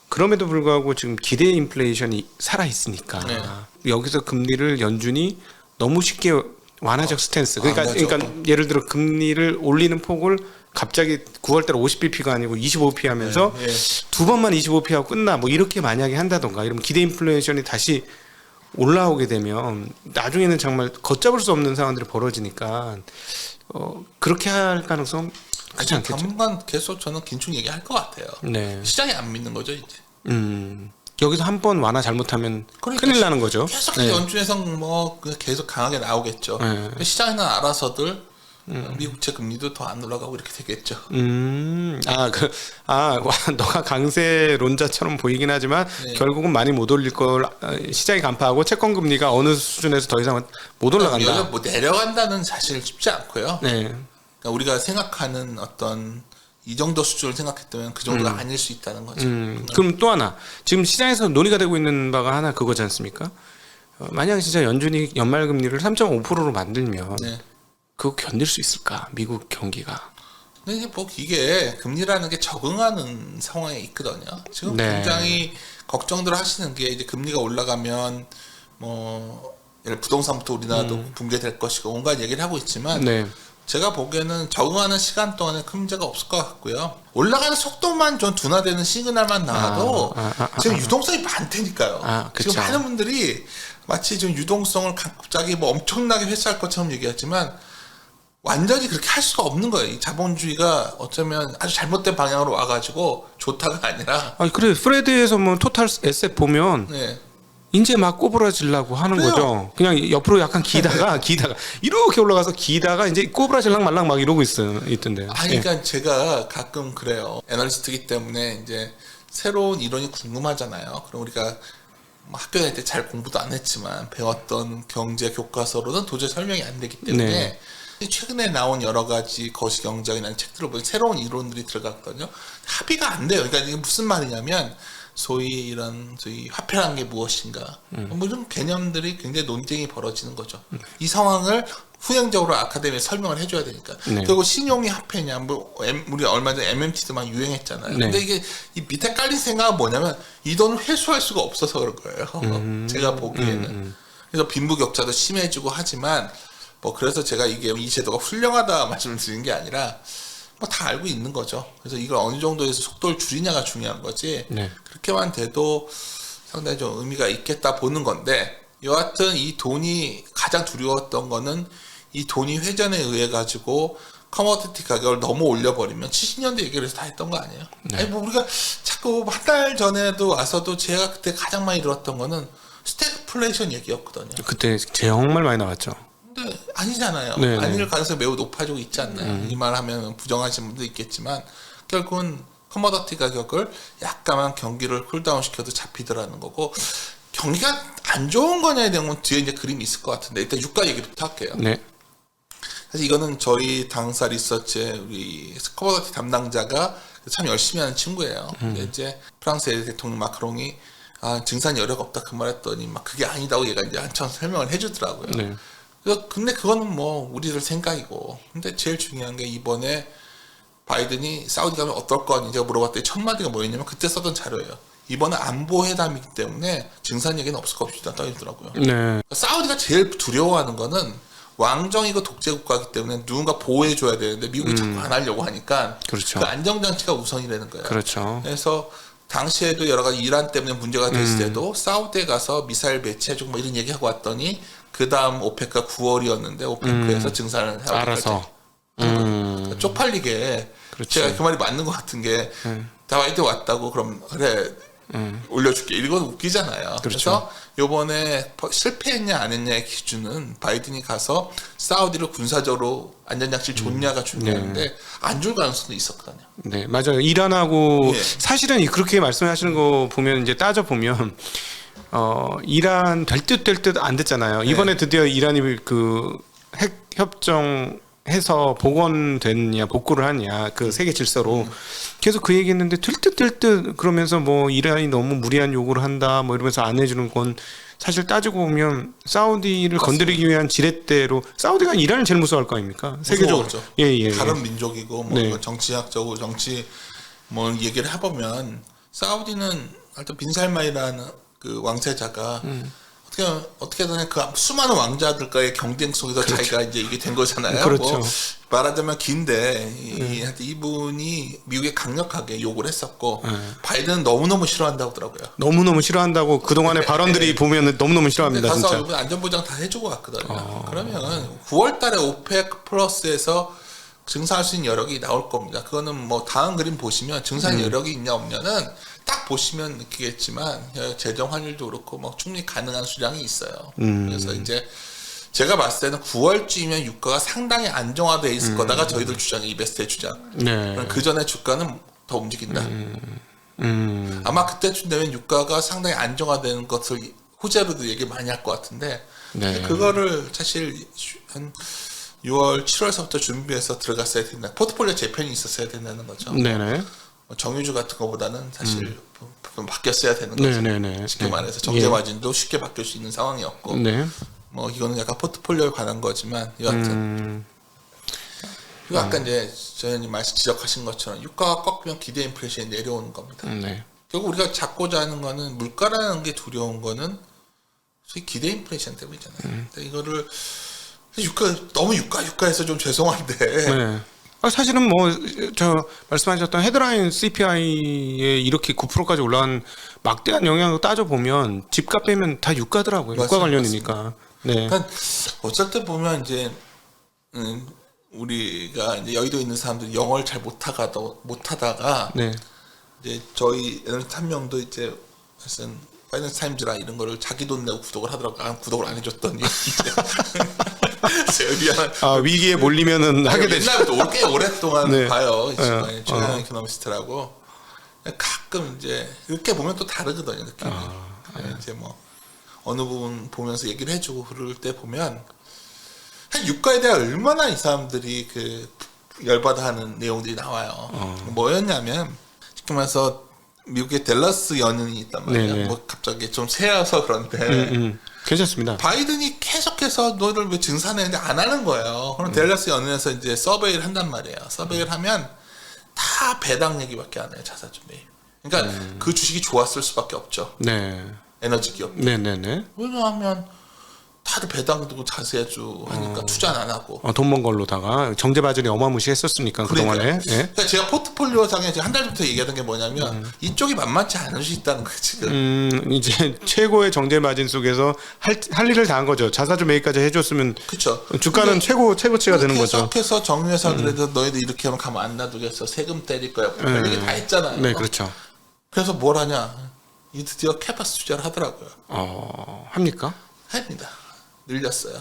그럼에도 불구하고 지금 기대 인플레이션이 살아 있으니까 네. 여기서 금리를 연준이 너무 쉽게 완화적 스탠스. 안 가죠. 그러니까 예를 들어 금리를 올리는 폭을 갑자기 9월달에 50bp가 아니고 25p 하면서 네, 네. 두 번만 25p 하고 끝나 뭐 이렇게 만약에 한다던가 이러면 기대 인플레이션이 다시 올라오게 되면 나중에는 정말 걷잡을 수 없는 상황들이 벌어지니까 그렇게 할 가능성 크지 않겠죠. 당분간 계속 저는 긴축 얘기할 것 같아요. 네. 시장이 안 믿는 거죠 이제. 여기서 한 번 완화 잘못하면 그러니까 큰일 나는 거죠. 계속 네. 연준에서 뭐 계속 강하게 나오겠죠. 네. 시장에는 알아서들 미국채 금리도 더 안 올라가고 이렇게 되겠죠. 너가 강세론자처럼 보이긴 하지만 네. 결국은 많이 못 올릴 걸 시장이 간파하고 채권 금리가 어느 수준에서 더 이상 못 올라간다. 여기가 뭐 내려간다는 사실 쉽지 않고요. 네. 그러니까 우리가 생각하는 어떤 이 정도 수준을 생각했다면 그 정도가 아닐 수 있다는 거죠. 그럼 또 하나 지금 시장에서 논의가 되고 있는 바가 하나 그거지 않습니까? 만약 진짜 연준이 연말 금리를 3.5%로 만들면 네. 그거 견딜 수 있을까? 미국 경기가. 근데 뭐 이게 금리라는 게 적응하는 상황에 있거든요. 지금 네. 굉장히 걱정들 하시는 게 이제 금리가 올라가면 뭐 예를 부동산부터 우리나라도 붕괴될 것이고 온갖 얘기를 하고 있지만 네. 제가 보기에는 적응하는 시간 동안에 큰 문제가 없을 것 같고요. 올라가는 속도만 좀 둔화되는 시그널만 나와도 지금 유동성이 많다니까요. 그쵸. 지금 많은 분들이 마치 좀 유동성을 갑자기 뭐 엄청나게 회수할 것처럼 얘기하지만 완전히 그렇게 할 수가 없는 거예요. 이 자본주의가 어쩌면 아주 잘못된 방향으로 와가지고 좋다가 아니라. 그래 프레드에서 뭐 토탈 에셋 보면 네. 이제 막 꼬부라지려고 하는 그래요. 거죠. 그냥 옆으로 약간 기다가 이렇게 올라가서 기다가 이제 꼬부라질랑 말랑 막 이러고 있던데요. 그러니까 제가 가끔 그래요. 애널리스트이기 때문에 이제 새로운 이론이 궁금하잖아요. 그럼 우리가 뭐 학교 다닐 때 잘 공부도 안 했지만 배웠던 경제 교과서로는 도저히 설명이 안 되기 때문에 최근에 나온 여러 가지 거시경제학이라는 책들을 보면 새로운 이론들이 들어갔거든요. 합의가 안 돼요. 그러니까 이게 무슨 말이냐면 소위 화폐라는 게 무엇인가 뭐 이런 개념들이 굉장히 논쟁이 벌어지는 거죠. 이 상황을 후행적으로 아카데미에 설명을 해줘야 되니까. 네. 그리고 신용이 화폐냐, 우리 얼마 전에 MMT도 막 유행했잖아요. 네. 근데 이게 이 밑에 깔린 생각은 뭐냐면 이 돈을 회수할 수가 없어서 그런 거예요. 제가 보기에는. 그래서 빈부격차도 심해지고 하지만 뭐 그래서 제가 이 제도가 훌륭하다 말씀을 드리는 게 아니라 뭐 다 알고 있는 거죠. 그래서 이걸 어느 정도에서 속도를 줄이냐가 중요한 거지. 네. 그렇게만 돼도 상당히 좀 의미가 있겠다 보는 건데 여하튼 이 돈이 가장 두려웠던 거는 이 돈이 회전에 의해 가지고 커머디티 가격을 너무 올려버리면 70년대 얘기를 해서 다 했던 거 아니에요? 네. 아니 뭐 우리가 자꾸 한 달 전에도 와서도 제가 그때 가장 많이 들었던 거는 스태그플레이션 얘기였거든요. 그때 정말 많이 나왔죠. 근데 아니잖아요. 네, 아닐 가능성이 매우 높아지고 있지 않나요? 이 말하면 부정하시는 분도 있겠지만 결국은 커머더티 가격을 약간만 경기를 쿨다운 시켜도 잡히더라는 거고 경기가 안 좋은 거냐에 대한 뒤에 이제 그림이 있을 것 같은데 일단 유가 얘기부터 할게요. 네. 사실 이거는 저희 당사 리서치의 우리 커머더티 담당자가 참 열심히 하는 친구예요. 근데 이제 프랑스의 대통령 마크롱이 증산 여력 없다 그 말했더니 막 그게 아니다고 얘가 이제 한참 설명을 해주더라고요. 네. 근데 그거는 뭐 우리들 생각이고. 근데 제일 중요한 게 이번에 바이든이 사우디 가면 어떨 거니 제가 물어봤더니 첫 마디가 뭐였냐면 그때 썼던 자료예요. 이번에 안보 회담이기 때문에 증산 얘기는 없을 것 없이 떠있더라고요. 네. 사우디가 제일 두려워하는 거는 왕정이고 독재 국가이기 때문에 누군가 보호해줘야 되는데 미국이 자꾸 안 하려고 하니까 그렇죠. 그 안정장치가 우선이라는 거예요. 그렇죠. 그래서 당시에도 여러 가지 이란 때문에 문제가 됐을 때도 사우디에 가서 미사일 배치해주고 뭐 이런 얘기하고 왔더니 그 다음 오페크가 9월이었는데 오페크에서 증산을 하고 알아서. 쪽팔리게 그렇지. 제가 그 말이 맞는 것 같은 게 다바이드 왔다고 그럼 그래 올려줄게 이건 웃기잖아요. 그렇죠. 그래서 요번에 실패했냐 안 했냐의 기준은 바이든이 가서 사우디를 군사적으로 안전장치를 줬냐가 중요한데 안 줄 가능성도 있었거든요. 네, 맞아요. 이란하고 예. 사실은 그렇게 말씀하시는 거 보면 이제 따져 보면 이란 될 듯 안 됐잖아요. 이번에 드디어 이란이 그 핵 협정에 해서 복원됐냐 복구를 하냐 그 세계 질서로 계속 그 얘기했는데 들뜻 그러면서 뭐 이란이 너무 무리한 요구를 한다 뭐 이러면서 안 해주는 건 사실 따지고 보면 사우디를 건드리기 위한 지렛대로 사우디가 이란을 제일 무서워할 거 아닙니까 세계적으로 무서워하죠. 예. 다른 민족이고 뭐 네. 정치학적으로 정치 뭐 얘기를 해보면 사우디는 하여튼 빈살만이라는 그 왕세자가 어떻게든 그 수많은 왕자들과의 경쟁 속에서 자기가 이제 이게 된 거잖아요. 그렇죠. 뭐 말하자면 긴데 하여튼 이분이 미국에 강력하게 욕을 했었고 바이든은 너무너무 싫어한다고 하더라고요. 너무너무 싫어한다고 그동안의 발언들이 보면 너무너무 싫어합니다 가서 진짜 이분 안전보장 다 해주고 왔거든요. 그러면 9월달에 오펙 플러스에서 증산할 수 있는 여력이 나올 겁니다. 그거는 뭐 다음 그림 보시면 증산 여력이 있냐 없냐는 딱 보시면 느끼겠지만 재정 환율도 그렇고 뭐 충분히 가능한 수량이 있어요. 그래서 이제 제가 봤을 때는 9월쯤이면 유가가 상당히 안정화돼 있을 거다가 저희들 주장이 이베스트의 주장. 네. 그 전에 주가는 더 움직인다. 아마 그때쯤 되면 유가가 상당히 안정화되는 것을 호재로도 얘기 많이 할 것 같은데 네. 그거를 사실 한 6월, 7월서부터 준비해서 들어갔어야 된다. 포트폴리오 재편이 있었어야 된다는 거죠. 네네. 정유주 같은 것보다는 사실 좀 바뀌었어야 되는 거죠. 네네네. 쉽게 네. 말해서 정제 마진도 쉽게 바뀔 수 있는 상황이었고 네. 뭐 이거는 약간 포트폴리오에 관한 거지만 여하튼 이거 아까 이제 저희님 말씀 지적하신 것처럼 유가가 꺾이면 기대 인플레이션이 내려오는 겁니다. 네. 결국 우리가 잡고자 하는 거는 물가라는 게 두려운 거는 소위 기대 인플레이션 때문이잖아요. 근데 이거를 너무 유가해서 좀 죄송한데 네. 사실은 뭐 저 말씀하셨던 헤드라인 CPI에 이렇게 9%까지 올라간 막대한 영향을 따져 보면 집값 빼면 다 유가더라고요. 유가 맞습니다. 관련이니까. 네. 그러니까 어쩔 때 보면 이제 우리가 이제 여의도에 있는 사람들이 영어를 잘 못하다가 네. 이제 저희 에너지 탐명도 이제 무슨 파이낸스 타임즈라 이런 거를 자기 돈 내고 구독을 하더라고요. 구독을 안 해줬더니 제가 미안한. 위기에 몰리면은 하게 되죠. 옛날부터 꽤 오랫동안 네. 봐요. 이 친구가 최강 이코노미스트라고. 가끔 이제 이렇게 보면 또 다르거든요 느낌이. 이제 뭐 어느 부분 보면서 얘기를 해주고 그럴 때 보면 한 유가에 대해 얼마나 이 사람들이 그 열받아하는 내용들이 나와요. 뭐였냐면 쉽게 말해서 미국의 댈러스 연은이 있단 말이에요. 네네. 뭐 갑자기 좀 새어서 그런데 괜찮습니다. 바이든이 계속해서 너희들 왜 증산했는데 안 하는 거예요. 그럼 댈러스 연은에서 이제 서베이를 한단 말이에요. 서베이를 하면 다 배당 얘기밖에 안 해요. 자사주매. 그러니까 그 주식이 좋았을 수밖에 없죠. 네. 에너지 기업. 네네네. 왜냐하면 다들 배당 두고 자세주 하니까 투자는 안 하고. 돈 번 걸로다가 정제 바질이 어마무시했었으니까 그동안에. 예. 그러니까 제가 포트폴리오 상에 한 달 전부터 얘기하던 게 뭐냐면 이쪽이 만만치 않을 수 있다는 거예요 지금. 이제 최고의 정제 마진 속에서 할 일을 다 한 거죠. 자사주 매입까지 해줬으면 그렇죠. 주가는 최고치가 되는 거죠. 계속해서 정유회사들에서 너희들 이렇게 하면 가만 안 놔두겠어. 세금 때릴 거야. 별 얘기 다 했잖아요. 네, 그렇죠. 그래서 뭘 하냐. 이 드디어 캐파스 투자를 하더라고요. 합니까? 합니다. 늘렸어요.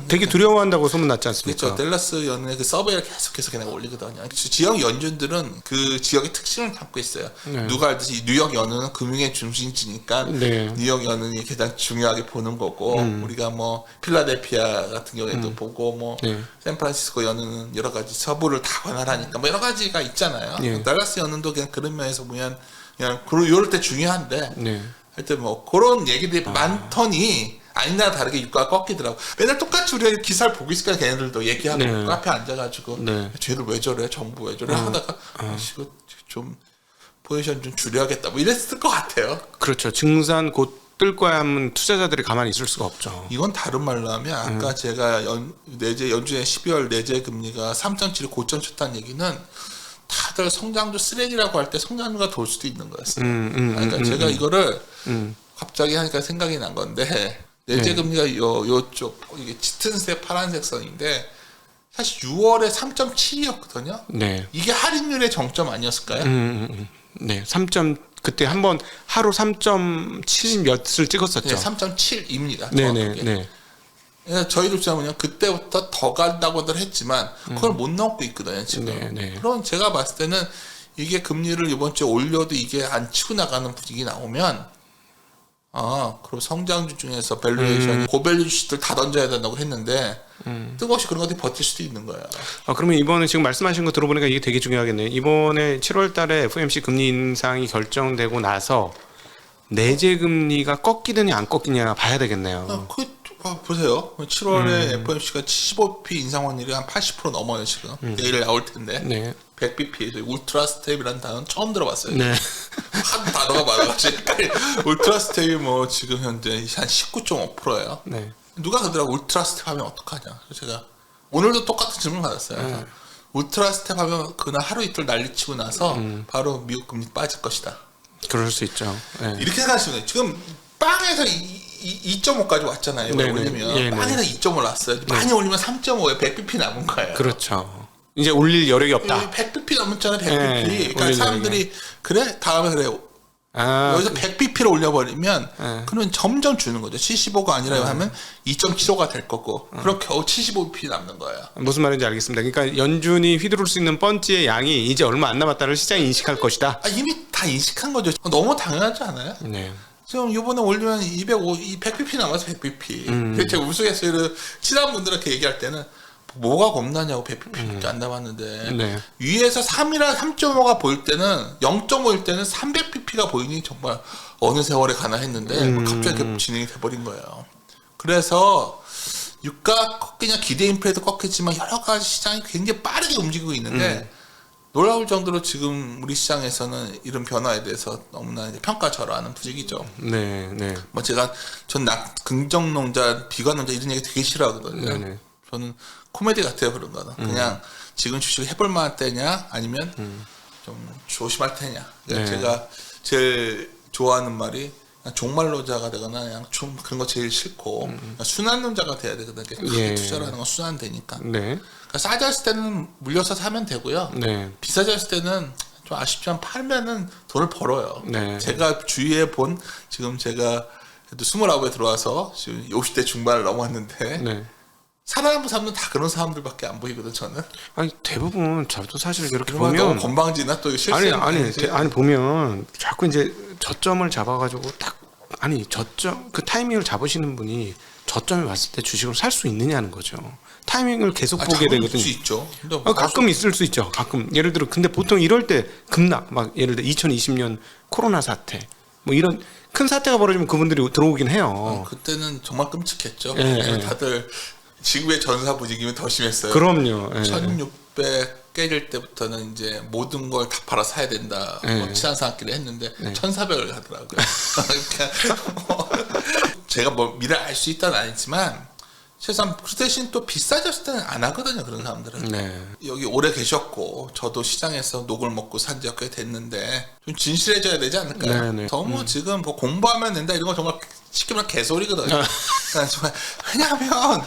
되게 두려워한다고 소문났지 않습니까? 그렇죠. 댈러스 연은의 그 서베이를 계속해서 그냥 올리거든요. 지역 연준들은 그 지역의 특징을 담고 있어요. 누가 알듯이 뉴욕 연은은 금융의 중심지니까 네. 뉴욕 연은이 가장 중요하게 보는 거고 우리가 뭐 필라델피아 같은 경우에도 보고 뭐 샌프란시스코 연은은 여러 가지 서부를 다 관할하니까 뭐 여러 가지가 있잖아요. 댈러스 연은도 그냥 그런 면에서 보면 그냥 이럴 때 중요한데 하여튼 뭐 그런 얘기들이 많더니 아니나 다르게 유가가 꺾이더라고. 맨날 똑같이 우리가 기사를 보고 있으니까 걔네들도 얘기하고 카페 앉아가지고 쟤들 왜 저래 정부 왜 저래 하다가 이거 좀 포지션 좀 줄여야겠다 뭐 이랬을 것 같아요. 그렇죠. 증산 곧 뜰 거야 하면 투자자들이 가만히 있을 수가 없죠. 이건 다른 말로 하면 아까 제가 연준의 12월 내재 금리가 3.7을 고점 쳤다는 얘기는 다들 성장주 쓰레기라고 할 때 성장주가 돌 수도 있는 거였어요. 그러니까 제가 이거를 갑자기 하니까 생각이 난 건데 내재 금리가 요쪽 이게 짙은 색 파란색 선인데 사실 6월에 3.7이었거든요. 네. 이게 할인율의 정점 아니었을까요? 네. 그때 한번 하루 3.7 몇을 찍었었죠. 네, 3.7입니다. 네네. 그러니까 저희도 보면 그때부터 더 간다고들 했지만 그걸 못 넘고 있거든요 지금. 네. 그럼 제가 봤을 때는 이게 금리를 이번 주에 올려도 이게 안 치고 나가는 분위기 나오면 그럼 성장주 중에서 밸류에이션이 고밸류 주식들 다 던져야 된다고 했는데 뜬금없이 그런 것들이 버틸 수도 있는 거예요. 그러면 이번에 지금 말씀하신 거 들어보니까 이게 되게 중요하겠네요. 이번에 7월 달에 FOMC 금리 인상이 결정되고 나서 내재 금리가 꺾이느냐 안 꺾이냐 봐야 되겠네요. 보세요. 7월에 FOMC가 75p 인상 확률이 한 80% 넘어요 지금. 내일 나올 텐데. 네. 100bp 울트라 스텝이라는 단어는 처음 들어봤어요. 네. 한 단어가 많아가지고 울트라 스텝이 뭐 지금 현재 한 19.5%예요. 네. 누가 그러더라고 울트라 스텝 하면 어떡하냐. 그래서 제가 오늘도 똑같은 질문 받았어요. 울트라 스텝 하면 그날 하루 이틀 난리치고 나서 바로 미국 금리 빠질 것이다. 그럴 수 있죠. 네. 이렇게 생각하시면 돼요. 지금 빵에서 2.5까지 왔잖아요. 이번에 올리면 네네. 빵에서 2.5 왔어요. 많이 올리면 3.5에 100bp 남은 거예요. 그렇죠. 이제 올릴 여력이 없다. 100bp 남았잖아요. 100bp. 네, 그러니까 올릴 사람들이 그래 다음에 그래. 여기서 100bp를 올려버리면 그러면 점점 주는 거죠. 75가 아니라 하면 2.75가 될 거고 그럼 겨우 75bp 남는 거예요. 무슨 말인지 알겠습니다. 그러니까 연준이 휘두를 수 있는 펀치의 양이 이제 얼마 안 남았다를 시장이 인식할 것이다. 이미 다 인식한 거죠. 너무 당연하지 않아요? 네. 지금 이번에 올리면 100bp 남아서 100bp. 제가 우스갯소리로 친한 분들한테 얘기할 때는 뭐가 겁나냐고 100bp밖에 안 남았는데 네. 위에서 3이나 3.5가 보일 때는 0.5일 때는 300bp가 보이니 정말 어느 세월에 가나 했는데 갑자기 이렇게 진행이 돼버린 거예요. 그래서 유가 꺾이냐 기대 인플레도 꺾이지만 여러 가지 시장이 굉장히 빠르게 움직이고 있는데 놀라울 정도로 지금 우리 시장에서는 이런 변화에 대해서 너무나 이제 평가절하하는 분위기죠. 네, 네. 뭐 전 긍정론자, 비관론자 이런 얘기 되게 싫어하거든요. 네네. 저는 코미디 같아요 그런 거는. 그냥 지금 주식 해볼 만한 때냐 아니면 좀 조심할 때냐. 그러니까 네. 제가 제일 좋아하는 말이 그냥 종말론자가 되거나 그냥 좀 그런 거 제일 싫고 그냥 순환론자가 돼야 되거든요. 예. 투자를 하는 건 순환되니까. 네. 그러니까 싸졌을 때는 물려서 사면 되고요. 네. 비싸졌을 때는 좀 아쉽지만 팔면은 돈을 벌어요. 네. 제가 주위에 본 지금 제가 29에 들어와서 지금 50대 중반을 넘었는데 네. 살아남은 사람은 다 그런 사람들밖에 안 보이거든 저는. 아니 대부분 저도 사실 그렇게 그러면 너무 보면 건방지나 또 실수. 아니 보면 자꾸 이제 저점을 잡아가지고 딱 저점 그 타이밍을 잡으시는 분이 저점에 왔을 때 주식을 살 수 있느냐는 거죠. 타이밍을 계속 보게 되거든요. 수 있죠. 근데 가끔 있을 수 있죠. 가끔 예를 들어 근데 보통 이럴 때 급락 막 예를 들어 2020년 코로나 사태 뭐 이런 큰 사태가 벌어지면 그분들이 들어오긴 해요. 그때는 정말 끔찍했죠. 예. 다들 지금의 전사 분위기면 더 심했어요. 그럼요. 예. 1600 깨질 때부터는 이제 모든 걸 다 팔아 사야 된다. 뭐 친한 사람끼리 했는데 1400을 하더라고요. 그러니까 제가 뭐 미래를 알 수 있다는 아니지만 최소한 그 대신 또 비싸졌을 때는 안 하거든요. 그런 사람들은. 네. 여기 오래 계셨고 저도 시장에서 녹을 먹고 산 지가 꽤 됐는데 좀 진실해져야 되지 않을까요? 네네. 너무 지금 뭐 공부하면 된다 이런 거 정말 쉽게 말하면 개소리거든요. 그러니까 정말 왜냐하면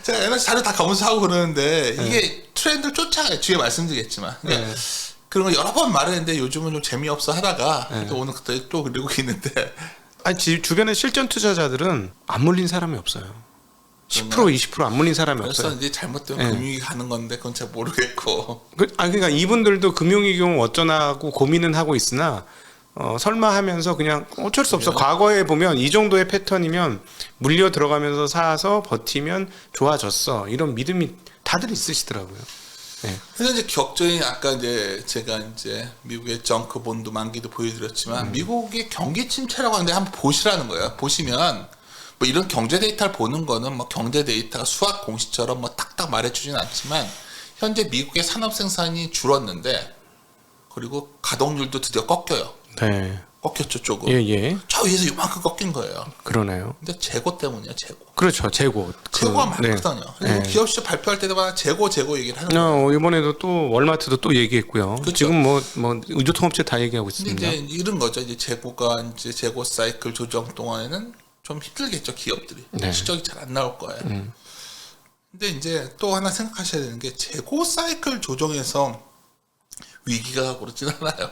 제가 에너지 자료 다 검수하고 그러는데 이게 트렌드를 쫓아가요. 뒤에 말씀드리겠지만 그러니까 그런 거 여러 번 말했는데 요즘은 좀 재미없어 하다가 또 오늘 그때 또 그러고 있는데 아니 주변에 실전 투자자들은 안 물린 사람이 없어요. 10% 20%안 물린 사람이 그래서 없어요. 이제 잘못되면 금융이 가는 건데 그건 잘 모르겠고. 그러니까 이분들도 금융위 경우 어쩌나고 고민은 하고 있으나 설마 하면서 그냥 어쩔 수 없어. 과거에 보면 이 정도의 패턴이면 물려 들어가면서 사서 버티면 좋아졌어. 이런 믿음이 다들 있으시더라고요. 네. 근데 이제 격전이 아까 이제 제가 이제 미국의 정크 본드 만기도 보여드렸지만 미국의 경기 침체라고 하는데 한번 보시라는 거예요. 보시면 뭐 이런 경제 데이터를 보는 거는 뭐 경제 데이터가 수학 공식처럼 뭐 딱딱 말해주진 않지만 현재 미국의 산업 생산이 줄었는데 그리고 가동률도 드디어 꺾여요. 네. 꺾였죠 조금. 예. 저 위에서 이만큼 꺾인 거예요. 그러네요. 근데 재고 때문이에요. 재고. 그렇죠. 재고. 재고가 많거든요. 그리고 네. 기업 시장 발표할 때마다 재고 얘기를 하는 거예요. 이번에도 또 월마트도 또 얘기했고요. 그렇죠. 지금 뭐 의료통업체 다 얘기하고 근데 있습니다. 이제 이런 거죠. 이제 재고가 이제 재고 사이클 조정 동안에는 좀 힘들겠죠. 기업들이. 네. 실적이 잘 안 나올 거예요. 근데 이제 또 하나 생각하셔야 되는 게 재고 사이클 조정에서 위기가 오르진 않아요.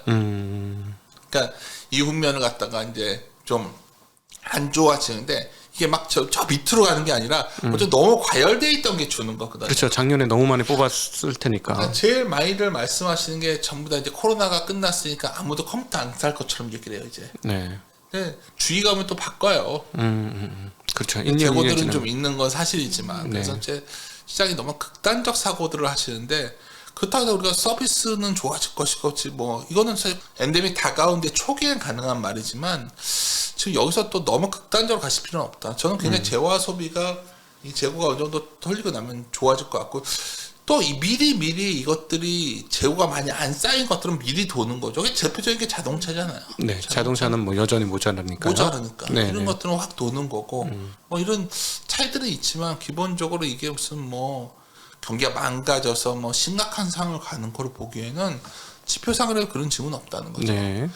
그러니까 이 국면을 갖다가 이제 좀 안 좋아지는데 이게 막 저 밑으로 가는 게 아니라 어쨌든 너무 과열돼 있던 게 주는 거거든요. 그렇죠. 작년에 너무 많이 뽑았을 테니까. 그러니까 제일 많이들 말씀하시는 게 전부 다 이제 코로나가 끝났으니까 아무도 컴퓨터 안 살 것처럼 얘기를 해요 이제. 네. 근데 주의가 오면 또 바꿔요. 그렇죠. 1년 재고들은 좀 있는 건 사실이지만 네. 그래서 이제 시장이 너무 극단적 사고들을 하시는데 그렇다고 해서 우리가 서비스는 좋아질 것이겠지 뭐 이거는 사실 엔데믹 다가오는데 초기엔 가능한 말이지만 지금 여기서 또 너무 극단적으로 가실 필요는 없다. 저는 굉장히 재화 소비가 이 재고가 어느 정도 털리고 나면 좋아질 것 같고 또 이 미리 이것들이 재고가 많이 안 쌓인 것들은 미리 도는 거죠. 이게 대표적인 게 자동차잖아요. 네, 자동차는 뭐 여전히 모자라니까. 모자라니까 네, 이런 네. 것들은 확 도는 거고 뭐 이런 차이들은 있지만 기본적으로 이게 무슨 뭐 경기가 망가져서 뭐 심각한 상황을 가는 걸 보기에는 지표상으로 그런 징후는 없다는 거죠. 네.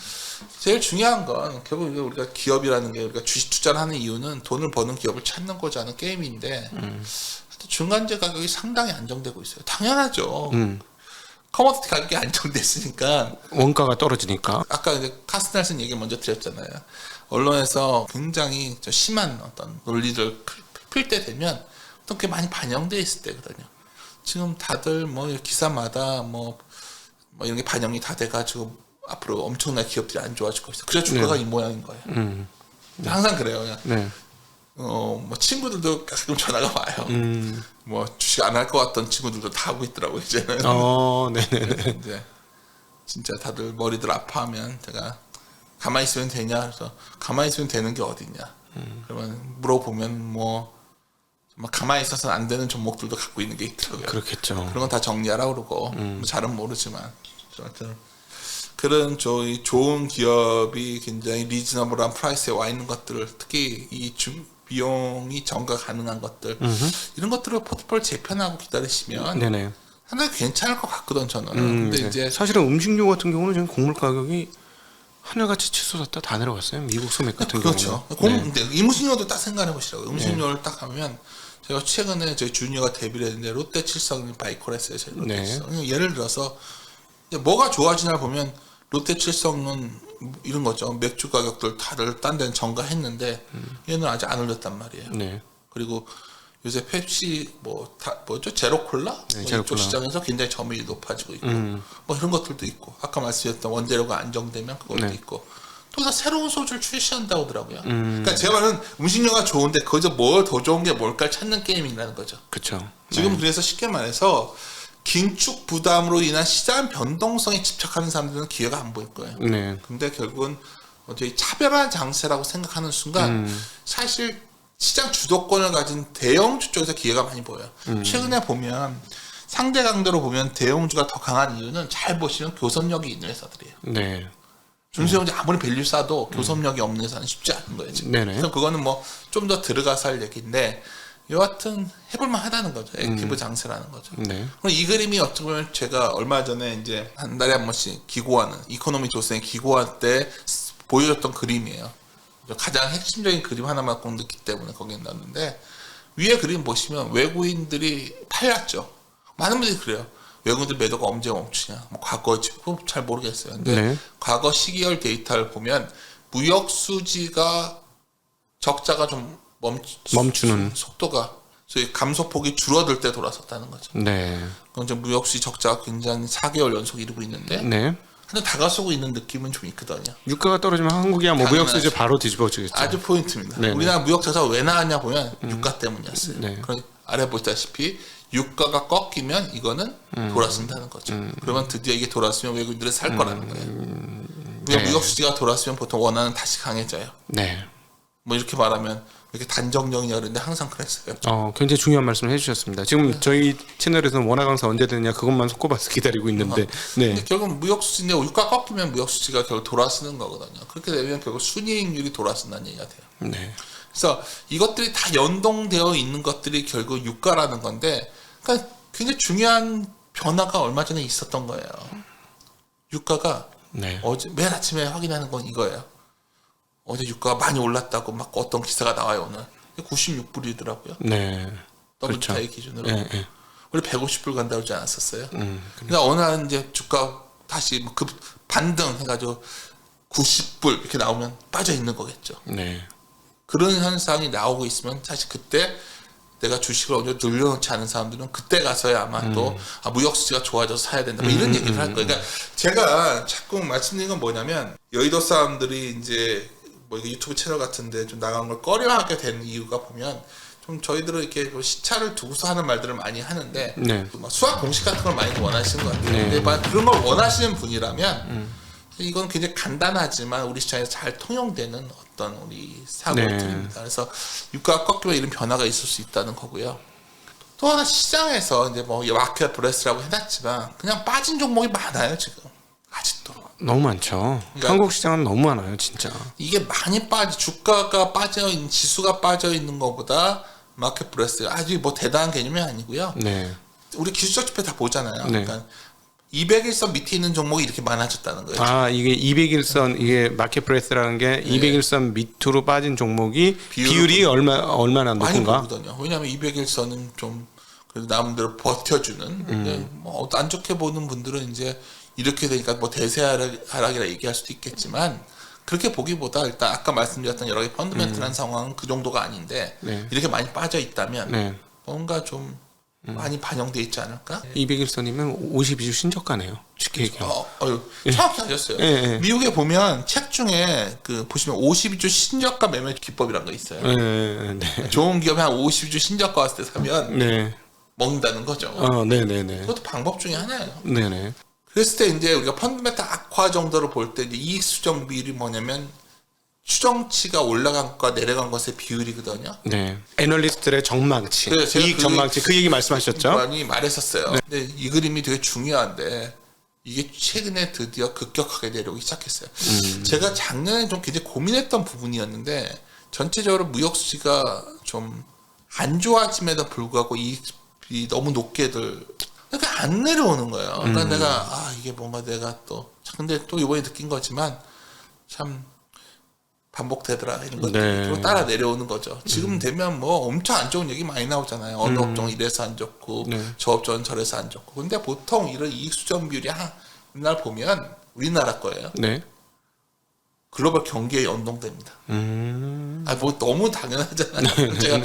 제일 중요한 건 결국 이게 우리가 기업이라는 게 우리가 주식 투자를 하는 이유는 돈을 버는 기업을 찾는 거지 않은 게임인데 중간재 가격이 상당히 안정되고 있어요. 당연하죠. 커머디티 가격이 안정됐으니까 원가가 떨어지니까. 아까 이제 카스날슨 얘기 먼저 드렸잖아요. 언론에서 굉장히 심한 어떤 논리를 필 때 되면 또 그게 많이 반영돼 있을 때거든요. 지금 다들 뭐 기사마다 뭐 이런 게 반영이 다 돼가지고 앞으로 엄청나게 기업들이 안 좋아질 거 있어. 그래서 주가가 이 모양인 거예요. 항상 그래요. 그냥. 네. 뭐 친구들도 가끔 전화가 와요. 뭐 주식 안 할 것 같던 친구들도 다 하고 있더라고요 이제는. 네네네. 이제 진짜 다들 머리들 아파하면 제가 가만히 있으면 되냐 그래서 가만히 있으면 되는 게 어딨냐. 그러면 물어보면 뭐 정말 가만히 있어서는 안 되는 종목들도 갖고 있는 게 있더라고요. 그렇겠죠. 그런 건 다 정리하라 그러고 뭐 잘은 모르지만 아무튼 그런 좋은 기업이 굉장히 리즈너블한 프라이스에 와 있는 것들을 특히 이 비용이 전가 가능한 것들 이런 것들을 포트폴리오 재편하고 기다리시면 네네. 상당히 괜찮을 것 같거든 저는. 근데 네. 이제 사실은 음식료 같은 경우는 지금 곡물 가격이 하늘같이 치솟았다 다 내려갔어요. 미국 소맥 같은 그렇죠. 경우는. 근데 음식료도 딱 생각해 보시라고. 음식료를 딱 하면 제가 최근에 저희 주니어가 데뷔를 했는데 롯데 칠성이 바이콜 했어요. 저희 롯데 네. 칠성. 예를 들어서 뭐가 좋아지나 보면 롯데 칠성은 이런 거죠. 맥주 가격들 다들 딴 데는 정가했는데 얘는 아직 안 올렸단 말이에요. 네. 그리고 요새 펩시 뭐죠 제로 콜라 네, 뭐 제로 이쪽 콜라. 시장에서 굉장히 점유율이 높아지고 있고 뭐 이런 것들도 있고 아까 말씀드렸던 원재료가 안정되면 그것도 네. 있고 또 다 새로운 소주를 출시한다고 하더라고요. 그러니까 제 말은 음식료가 좋은데 거기서 뭘 더 좋은 게 뭘까 찾는 게임이라는 거죠. 그렇죠. 지금 그래서 쉽게 말해서 긴축 부담으로 인한 시장 변동성에 집착하는 사람들은 기회가 안 보일 거예요. 네. 근데 결국은 어떻게 차별화 장세라고 생각하는 순간 사실 시장 주도권을 가진 대형주 쪽에서 기회가 많이 보여요. 최근에 보면 상대 강도로 보면 대형주가 더 강한 이유는 잘 보시면 교섭력이 있는 회사들이에요. 네. 중소형주 아무리 밸류 싸도 교섭력이 없는 회사는 쉽지 않은 거예요. 지금. 네네. 그래서 그거는 뭐 좀 더 들어가서 할 얘기인데 여하튼 해볼만 하다는 거죠. 액티브 장세라는 거죠. 네. 그럼 이 그림이 어떻게 보면 제가 얼마 전에 이제 한 달에 한 번씩 기고하는 이코노미 조선에 기고할 때 보여줬던 그림이에요. 가장 핵심적인 그림 하나만 꼭 넣기 때문에 거기에 넣었는데 위에 그림 보시면 외국인들이 팔렸죠. 많은 분들이 그래요. 외국인들 매도가 언제 멈추냐. 뭐 과거 잘 모르겠어요. 근데 네. 과거 시기열 데이터를 보면 무역 수지가 적자가 좀 멈추는 속도가 소위 감소폭이 줄어들 때 돌아섰다는 거죠. 네. 그럼 이제 무역 수지 적자가 굉장히 4개월 연속 이루고 있는데 네. 근데 다가서고 있는 느낌은 좀 있거든요. 유가가 떨어지면 한국이야 뭐 무역 수지 바로 뒤집어지겠죠. 아주 포인트입니다. 네네. 우리나라 무역 적자가 왜 나왔냐 보면 유가 때문이었어요. 네. 그럼 아래 보시다시피 유가가 꺾이면 이거는 돌아선다는 거죠. 그러면 드디어 이게 돌아서면 외국인들은 살 거라는 거예요. 우리가 네. 무역 수지가 돌아서면 보통 원화는 다시 강해져요. 네. 뭐 이렇게 말하면 이렇게 단정적이냐 그랬는데 항상 그랬어요. 굉장히 중요한 말씀을 해주셨습니다. 지금 저희 채널에서는 원화 강사 언제 되느냐 그것만 손꼽아서 기다리고 있는데, 네, 근데 결국 무역 수지인데 유가 꺾이면 무역 수지가 결국 돌아서는 거거든요. 그렇게 되면 결국 순이익률이 돌아선다는 얘기가 돼요. 네, 그래서 이것들이 다 연동되어 있는 것들이 결국 유가라는 건데, 그러니까 굉장히 중요한 변화가 얼마 전에 있었던 거예요. 유가가 네, 어제 매일 아침에 확인하는 건 이거예요. 어제 유가가 많이 올랐다고 막 어떤 기사가 나와요 오늘. 96불이더라고요. 네, 그렇죠. WTI 기준으로. 네, 네. 원래 150불 간다고 그러지 않았었어요. 그러니까 어느 날 이제 주가 다시 뭐 급 반등 해가지고 90불 이렇게 나오면 빠져 있는 거겠죠. 네, 그런 현상이 나오고 있으면 사실 그때 내가 주식을 어느 정도 늘려놓지 않은 사람들은 그때 가서야 아마 또 무역 수지가 좋아져서 사야 된다. 뭐 이런 얘기를 할 거예요. 그러니까 제가 자꾸 말씀드리는 건 뭐냐면 여의도 사람들이 이제 뭐 이거 유튜브 채널 같은데 좀 나간 걸 꺼려하게 된 이유가 보면 좀 저희들은 이렇게 뭐 시차를 두고서 하는 말들을 많이 하는데 네. 막 수학 공식 같은 걸 많이 원하시는 것 같아요. 네. 근데 만약 그런 걸 원하시는 분이라면 이건 굉장히 간단하지만 우리 시장에서 잘 통용되는 어떤 우리 사고들입니다. 그래서 유가가 꺾이면 이런 변화가 있을 수 있다는 거고요. 또 하나 시장에서 이제 뭐 마켓 브레스라고 해놨지만 그냥 빠진 종목이 많아요 지금 아직도. 너무 많죠. 그러니까 한국 시장은 너무 많아요, 진짜. 이게 많이 주가가 빠져 있는 지수가 빠져 있는 것보다 마켓 브레스 아주 뭐 대단한 개념이 아니고요. 네. 우리 기술적 지표 다 보잖아요. 네. 그러니까 200일선 밑에 있는 종목이 이렇게 많아졌다는 거예요. 아, 이게 200일선 이게 마켓 브레스라는 게 200일선 밑으로 빠진 종목이 비율이 얼마나 많이 높은가? 보거든요. 왜냐하면 200일선은 좀 그래도 나름대로 버텨주는. 근데 뭐 안 좋게 보는 분들은 이제 이렇게 되니까 뭐 대세 하락이라 얘기할 수도 있겠지만 그렇게 보기보다 일단 아까 말씀드렸던 여러 개 펀드멘탈한 상황은 그 정도가 아닌데 네. 이렇게 많이 빠져 있다면 네. 뭔가 좀 많이 반영돼 있지 않을까? 200일선이면 52주 신저가네요. 쉽게 얘기하면. 정확히 하셨어요. 예. 미국에 보면 책 중에 그 보시면 52주 신저가 매매 기법이라는 거 있어요. 네. 좋은 기업이 한 52주 신저가 왔을 때 사면 네. 먹는다는 거죠. 네네네. 그것도 방법 중에 하나예요. 네네. 그랬을 때 이제 우리가 펀드멘탈 악화 정도를 볼 때 이익 수정 비율이 뭐냐면 추정치가 올라간 것과 내려간 것의 비율이거든요. 네. 애널리스트들의 전망치, 네, 제가 이익 전망치 그 얘기 말씀하셨죠? 많이 말했었어요. 근데 이 그림이 되게 중요한데 이게 최근에 드디어 급격하게 내려오기 시작했어요. 제가 작년에 좀 굉장히 고민했던 부분이었는데 전체적으로 무역 수지가 좀 안 좋아짐에도 불구하고 이익이 너무 높게들 그러니까 안 내려오는 거예요. 그러니까 내가 이게 뭔가 내가 또 근데 또 이번에 느낀 거지만 참 반복되더라 이런 것들이 따라 내려오는 거죠. 지금 되면 뭐 엄청 안 좋은 얘기 많이 나오잖아요. 어느 업종은 이래서 안 좋고 저 업종은 저래서 안 좋고. 근데 보통 이런 이익 수정 비율이 맨날 보면 우리나라 거예요. 네. 글로벌 경기에 연동됩니다. 뭐 너무 당연하잖아요. 제가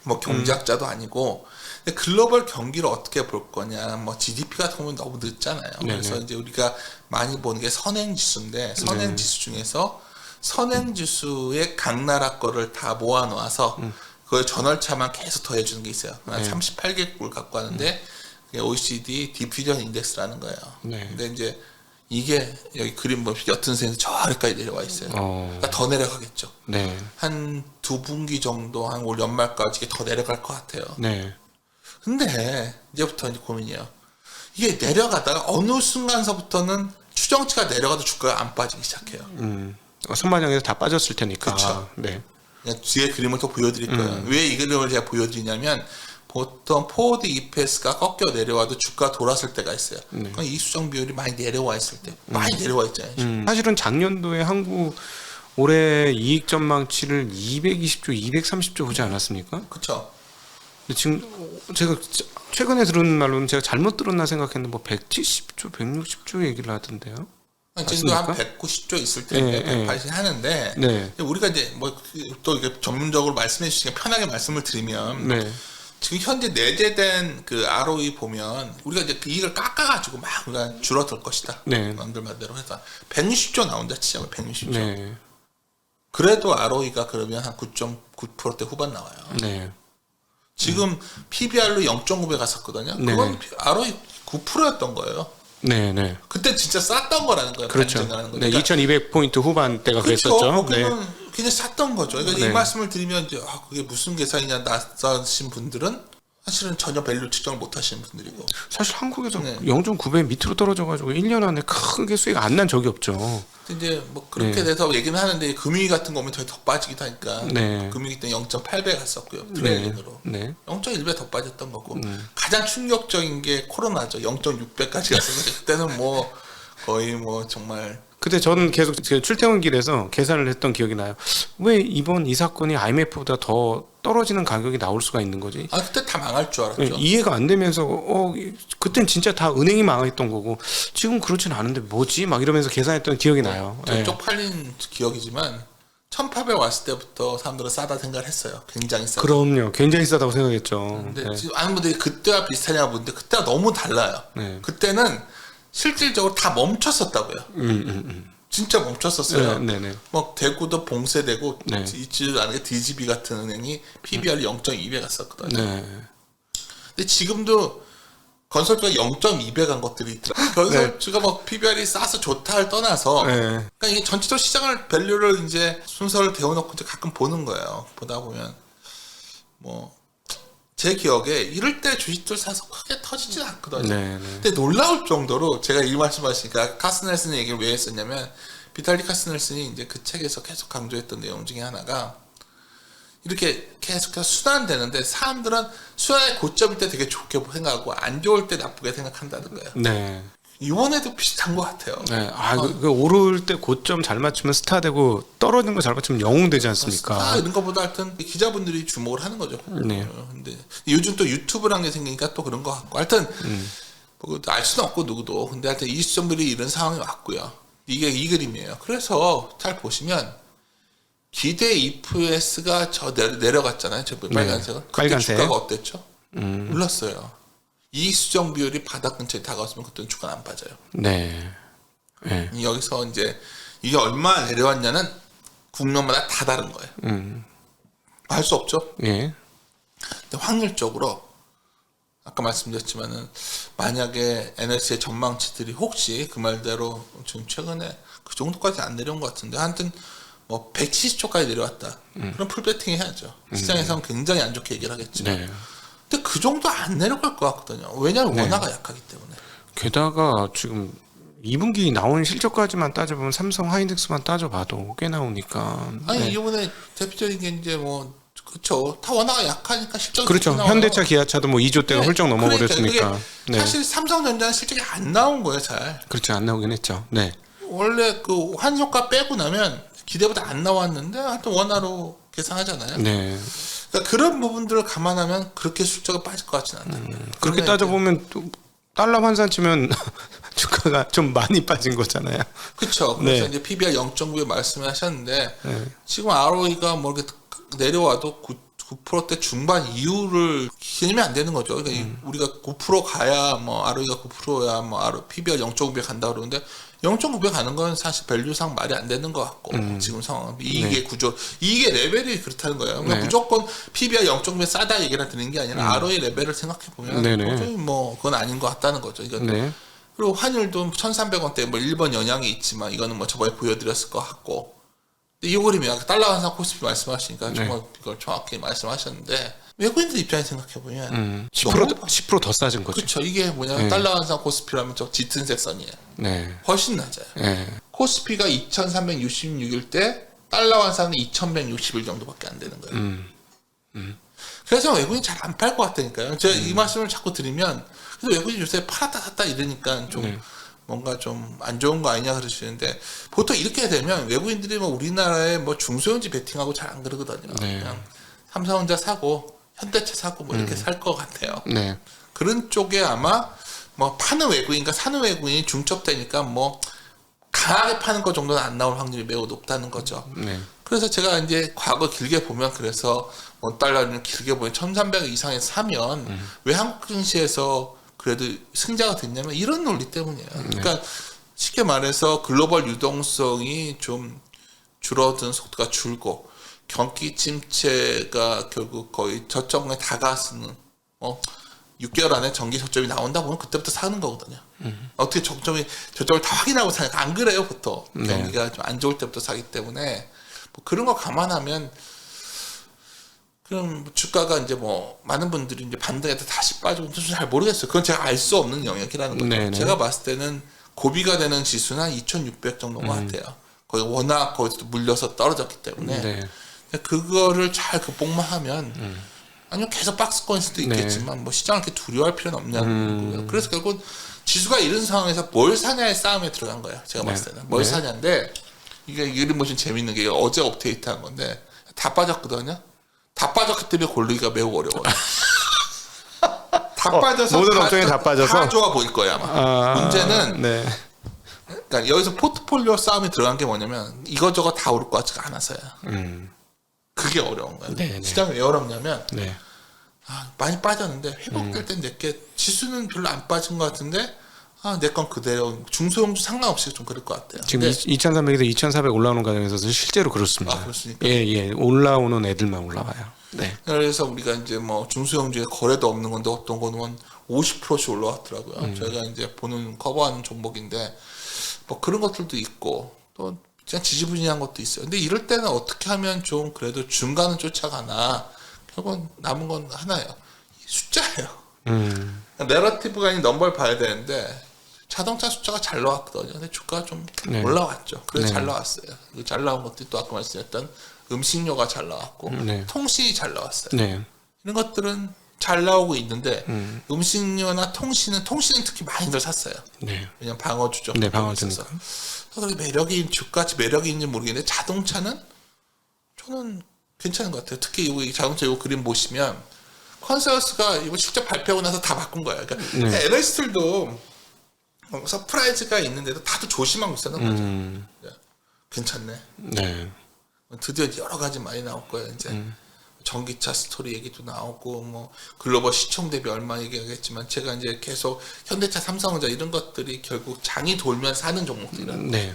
뭐 경제학자도 아니고 근데 글로벌 경기를 어떻게 볼 거냐, 뭐 GDP 같은 거 보면 너무 늦잖아요. 그래서 이제 우리가 많이 보는 게 선행지수인데 선행지수 중에서 선행지수의 각 나라 거를 다 모아놓아서 그걸 전월차만 계속 더해주는 게 있어요. 38개국을 갖고 하는데 그게 OECD 디퓨전 인덱스라는 거예요. 근데 이제 이게 여기 그림 보면 옅은 선에서 저기까지 내려와 있어요. 그러니까 더 내려가겠죠. 네. 한 2분기 정도 한 올 연말까지 이게 더 내려갈 것 같아요. 네. 근데 이제부터 이제 고민이에요. 이게 내려가다가 어느 순간서부터는 추정치가 내려가도 주가가 안 빠지기 시작해요. 선반영에서 다 빠졌을 테니까. 그쵸. 네. 그냥 뒤에 그림을 또 보여드릴 거예요. 왜 이 그림을 제가 보여드리냐면 보통 포워드 EPS가 꺾여 내려와도 주가 돌았을 때가 있어요. 그건 이 수정 비율이 많이 내려와 있을 때 많이 내려와 있잖아요. 사실은 작년도에 한국 올해 이익 전망치를 220조, 230조 보지 않았습니까? 그렇죠. 근데 지금 제가 최근에 들은 말로는 제가 잘못 들었나 생각했는데 뭐 170조, 160조 얘기를 하던데요. 지금도 한 190조 있을 텐데 180 하는데 네. 우리가 이제 뭐 또 이게 전문적으로 말씀해 주시니까 편하게 말씀을 드리면 네. 지금 현재 내재된 그 ROE 보면 우리가 이제 그 이익을 깎아가지고 막 우리가 줄어들 것이다. 네. 남들 말대로 해서 160조 나온다 치자고 160조. 네. 그래도 ROE가 그러면 한 9.9%대 후반 나와요. 네. 지금 PBR로 0.9배 갔었거든요. 네. 그건 ROE 9%였던 거예요. 네, 네. 그때 진짜 쌌던 거라는 거예요. 그렇죠. 반증하는 거. 네, 그러니까 2200포인트 후반대가 그렇죠. 그랬었죠. 거기는 그냥 쌌던 거죠. 그러니까 네. 이 말씀을 드리면 이제 그게 무슨 계산이냐 낯서신 분들은 사실은 전혀 밸류 측정을 못 하시는 분들이고. 사실 한국에서 네. 0.9배 밑으로 떨어져가지고 1년 안에 크게 수익 안 난 적이 없죠. 이제 뭐 그렇게 돼서 얘기는 하는데 금융위 같은 거 오면 더 빠지기도 하니까 네. 금융위 때 0.8배 갔었고요. 트레일링으로. 네. 0.1배 더 빠졌던 거고 가장 충격적인 게 코로나죠. 0.6배까지 갔었는데 그때는 뭐 거의 뭐 정말 그때 저는 계속 그 출퇴근길에서 계산을 했던 기억이 나요. 왜 이번 이 사건이 IMF보다 더 떨어지는 가격이 나올 수가 있는 거지? 그때 다 망할 줄 알았죠. 이해가 안 되면서 그땐 진짜 다 은행이 망했던 거고 지금 그렇진 않은데 뭐지? 막 이러면서 계산했던 기억이 나요. 저 쪽팔린 기억이지만 1800 왔을 때부터 사람들은 싸다 생각을 했어요. 굉장히 싸다. 그럼요. 굉장히 싸다고 생각했죠. 근데 네. 지금 아는 분들이 그때와 비슷하냐고 보는데 그때가 너무 달라요. 네. 그때는 실질적으로 다 멈췄었다고요. 진짜 멈췄었어요. 네네. 뭐 대구도 봉쇄되고 네. 있지도 않은 게 DGB 같은 은행이 PBR 0.2배 갔었거든요. 네. 근데 지금도 건설주가 0.2배 간 것들이 있더라고요. 건설주가 뭐 PBR이 싸서 좋다를 떠나서 네. 그러니까 이게 전체적 시장을 밸류를 이제 순서를 데워놓고 이제 가끔 보는 거예요. 보다 보면 뭐 제 기억에 이럴 때 주식들 사서 크게 터지진 않거든요. 네. 근데 놀라울 정도로 제가 이 말씀하시니까 카스넬슨 얘기를 왜 했었냐면 비탈리 카스넬슨이 이제 그 책에서 계속 강조했던 내용 중에 하나가 이렇게 계속해서 순환되는데 사람들은 순환의 고점일 때 되게 좋게 생각하고 안 좋을 때 나쁘게 생각한다는 거예요. 네. 이번에도 비슷한 것 같아요. 네. 그 오를 때 고점 잘 맞추면 스타 되고 떨어지는 거 잘 맞추면 영웅 되지 않습니까? 이런 것보다 하여튼 기자분들이 주목을 하는 거죠. 네. 근데 요즘 또 유튜브라는 게 생기니까 또 그런 것 같고 하여튼 뭐 알 수는 없고 누구도. 근데 하여튼 이수정들이 이런 상황이 왔고요. 이게 이 그림이에요. 그래서 잘 보시면 기대 EPS가 내려갔잖아요. 저 빨간색은. 그때 빨간색. 주가가 어땠죠? 올랐어요. 이익 수정 비율이 바닥 근처에 다가왔으면 그때는 주가는 안 빠져요. 네. 네. 여기서 이제 이게 얼마나 내려왔냐는 국면마다 다 다른 거예요. 알 수 없죠. 예. 근데 확률적으로 아까 말씀드렸지만은 만약에 NS의 전망치들이 혹시 그 말대로 지금 최근에 그 정도까지 안 내려온 것 같은데 하여튼 뭐 170초까지 내려왔다. 그럼 풀배팅 해야죠. 시장에서는 굉장히 안 좋게 얘기를 하겠죠. 네. 근데 그 정도 안 내려갈 것 같거든요. 왜냐하면 네. 원화가 약하기 때문에. 게다가 지금 2분기 나온 실적까지만 따져보면 삼성 하이닉스만 따져봐도 꽤 나오니까. 아니 네. 이번에 대표적인 게 이제 뭐 그렇죠. 다 원화가 약하니까 실적이 그렇죠. 나와요. 현대차, 기아차도 뭐 2조대가 네. 훌쩍 넘어버렸으니까. 그러니까 그게 네. 사실 삼성전자는 실적이 안 나온 거예요, 잘. 그렇죠. 안 나오긴 했죠. 네. 원래 그 환효과 빼고 나면 기대보다 안 나왔는데 하여튼 원화로 계산하잖아요. 네. 그러니까 그런 부분들을 감안하면 그렇게 실적이 빠질 것 같지는 않다. 그렇게 따져보면 또 달러 환산 치면 주가가 좀 많이 빠진 거잖아요. 그렇죠. 그래서 네. 이제 PBR 0.9에 말씀을 하셨는데 네. 지금 ROE가 뭐 이렇게 내려와도 9%대 중반 이후를 기념이 안 되는 거죠. 그러니까 우리가 9% 가야 뭐 ROE가 9%야 뭐 PBR 0.9배 간다 그러는데 0.9배 가는 건 사실 밸류상 말이 안 되는 것 같고 지금 상황 이익의 구조 이익의 레벨이 그렇다는 거예요. 그러니까 네. 무조건 PBR 0.9배 싸다 얘기를 드리는 게 아니라 ROE 레벨을 생각해 보면 네네. 도저히 뭐 그건 아닌 것 같다는 거죠. 이건 네. 그리고 환율도 1,300원대 뭐 일본 영향이 있지만 이거는 뭐 저번에 보여드렸을 것 같고 이 그림이야. 달러 환산 코스피 말씀하시니까 정말 이걸 정확히 말씀하셨는데 외국인들 입장에서 생각해보면 10%더 싸진 거죠. 그렇죠. 이게 뭐냐면 네. 달러 환산 코스피라면 저 짙은 색선이에요. 네. 훨씬 낮아요. 네. 코스피가 2,366일 때 달러 환산은 2,160일 정도밖에 안 되는 거예요. 그래서 외국인 잘 안 팔 것 같다니까요. 제가 이 말씀을 자꾸 드리면 그래서 외국인 요새 팔았다 샀다 이러니까 좀 네. 뭔가 좀 안 좋은 거 아니냐 그러시는데 보통 이렇게 되면 외국인들이 뭐 우리나라에 뭐 중소형지 베팅하고 잘 안 그러거든요. 네. 그냥 삼성전자 사고 현대차 사고 뭐 이렇게 살 것 같아요. 네. 그런 쪽에 아마 뭐 파는 외국인과 사는 외국인이 중첩되니까 뭐 강하게 파는 것 정도는 안 나올 확률이 매우 높다는 거죠. 네. 그래서 제가 이제 과거 길게 보면 그래서 원 달러를 길게 보면 1,300 이상에 사면 왜 한국 증시에서 그래도 승자가 됐냐면 이런 논리 때문이에요. 그러니까 쉽게 말해서 글로벌 유동성이 좀 줄어든 속도가 줄고 경기 침체가 결국 거의 저점에 다가서는 6개월 안에 정기 저점이 나온다 보면 그때부터 사는 거거든요. 어떻게 저점을 다 확인하고 사니까 안 그래요 보통 경기가 좀 안 좋을 때부터 사기 때문에 뭐 그런 거 감안하면 그럼 주가가 이제 뭐 많은 분들이 이제 반등해서 다시 빠지고 잘 모르겠어요. 그건 제가 알 수 없는 영역이라는 거죠. 네네. 제가 봤을 때는 고비가 되는 지수는 한 2,600 정도인 것 같아요. 거의 워낙 거기서 물려서 떨어졌기 때문에 네. 그거를 잘 극복만 하면 아니면 계속 박스권일 수도 있겠지만 뭐 시장을 이렇게 두려워할 필요는 없냐는 거고요. 그래서 결국 지수가 이런 상황에서 뭘 사냐의 싸움에 들어간 거예요. 제가 봤을 때는 뭘 사냐인데 이게 이름 보시면 재밌는 게 어제 업데이트한 건데 다 빠졌거든요. 다 빠졌기 때문에 고르기가 매우 어려워요. 다 빠져서 모든 업종이 다 빠져서? 다 좋아 보일 거예요 아마. 문제는 네. 그러니까 여기서 포트폴리오 싸움이 들어간 게 뭐냐면 이것저것 다 오를 것 같지가 않아서요. 그게 어려운 거예요. 네네. 시장이 왜 어렵냐면 네. 많이 빠졌는데 회복될 땐 내게 지수는 별로 안 빠진 것 같은데 내 건 그대로 중소형주 상관없이 좀 그럴 것 같아요. 지금 2,300에서 2,400 올라오는 과정에서 실제로 그렇습니다. 그렇습니까? 예. 올라오는 애들만 올라와요. 네. 그래서 우리가 이제 뭐 중소형주에 거래도 없는 건데 어떤 거는 50%씩 올라왔더라고요. 저희가 이제 보는 커버하는 종목인데 뭐 그런 것들도 있고 또 그냥 지지부진한 것도 있어요. 근데 이럴 때는 어떻게 하면 좀 그래도 중간은 쫓아가나 결국은 남은 건 하나예요. 숫자예요. 내러티브가 아닌 넘버를 봐야 되는데 자동차 숫자가 잘 나왔거든요. 근데 주가가 좀 네. 올라왔죠. 그래서 네. 잘 나왔어요. 잘 나온 것들이 또 아까 말씀드렸던 음식료가 잘 나왔고 네. 통신이 잘 나왔어요. 네. 이런 것들은 잘 나오고 있는데 음식료나 통신은 특히 많이들 샀어요. 네. 왜냐면 방어주죠. 네, 방어주니까. 그래서 매력이 주가치 매력이 있는지 모르겠는데 자동차는 저는 괜찮은 것 같아요. 특히 이 자동차 이 그림 보시면 컨센서스가 이거 직접 발표하고 나서 다 바꾼 거예요. 그러니까 애널리스트들도 서프라이즈가 있는데도 다들 조심하고 있었는 거죠. 괜찮네. 네. 드디어 여러 가지 많이 나올 거예요. 이제 전기차 스토리 얘기도 나오고 뭐 글로벌 시총 대비 얼마 얘기하겠지만 제가 이제 계속 현대차, 삼성전자 이런 것들이 결국 장이 돌면 사는 종목들이라는 네.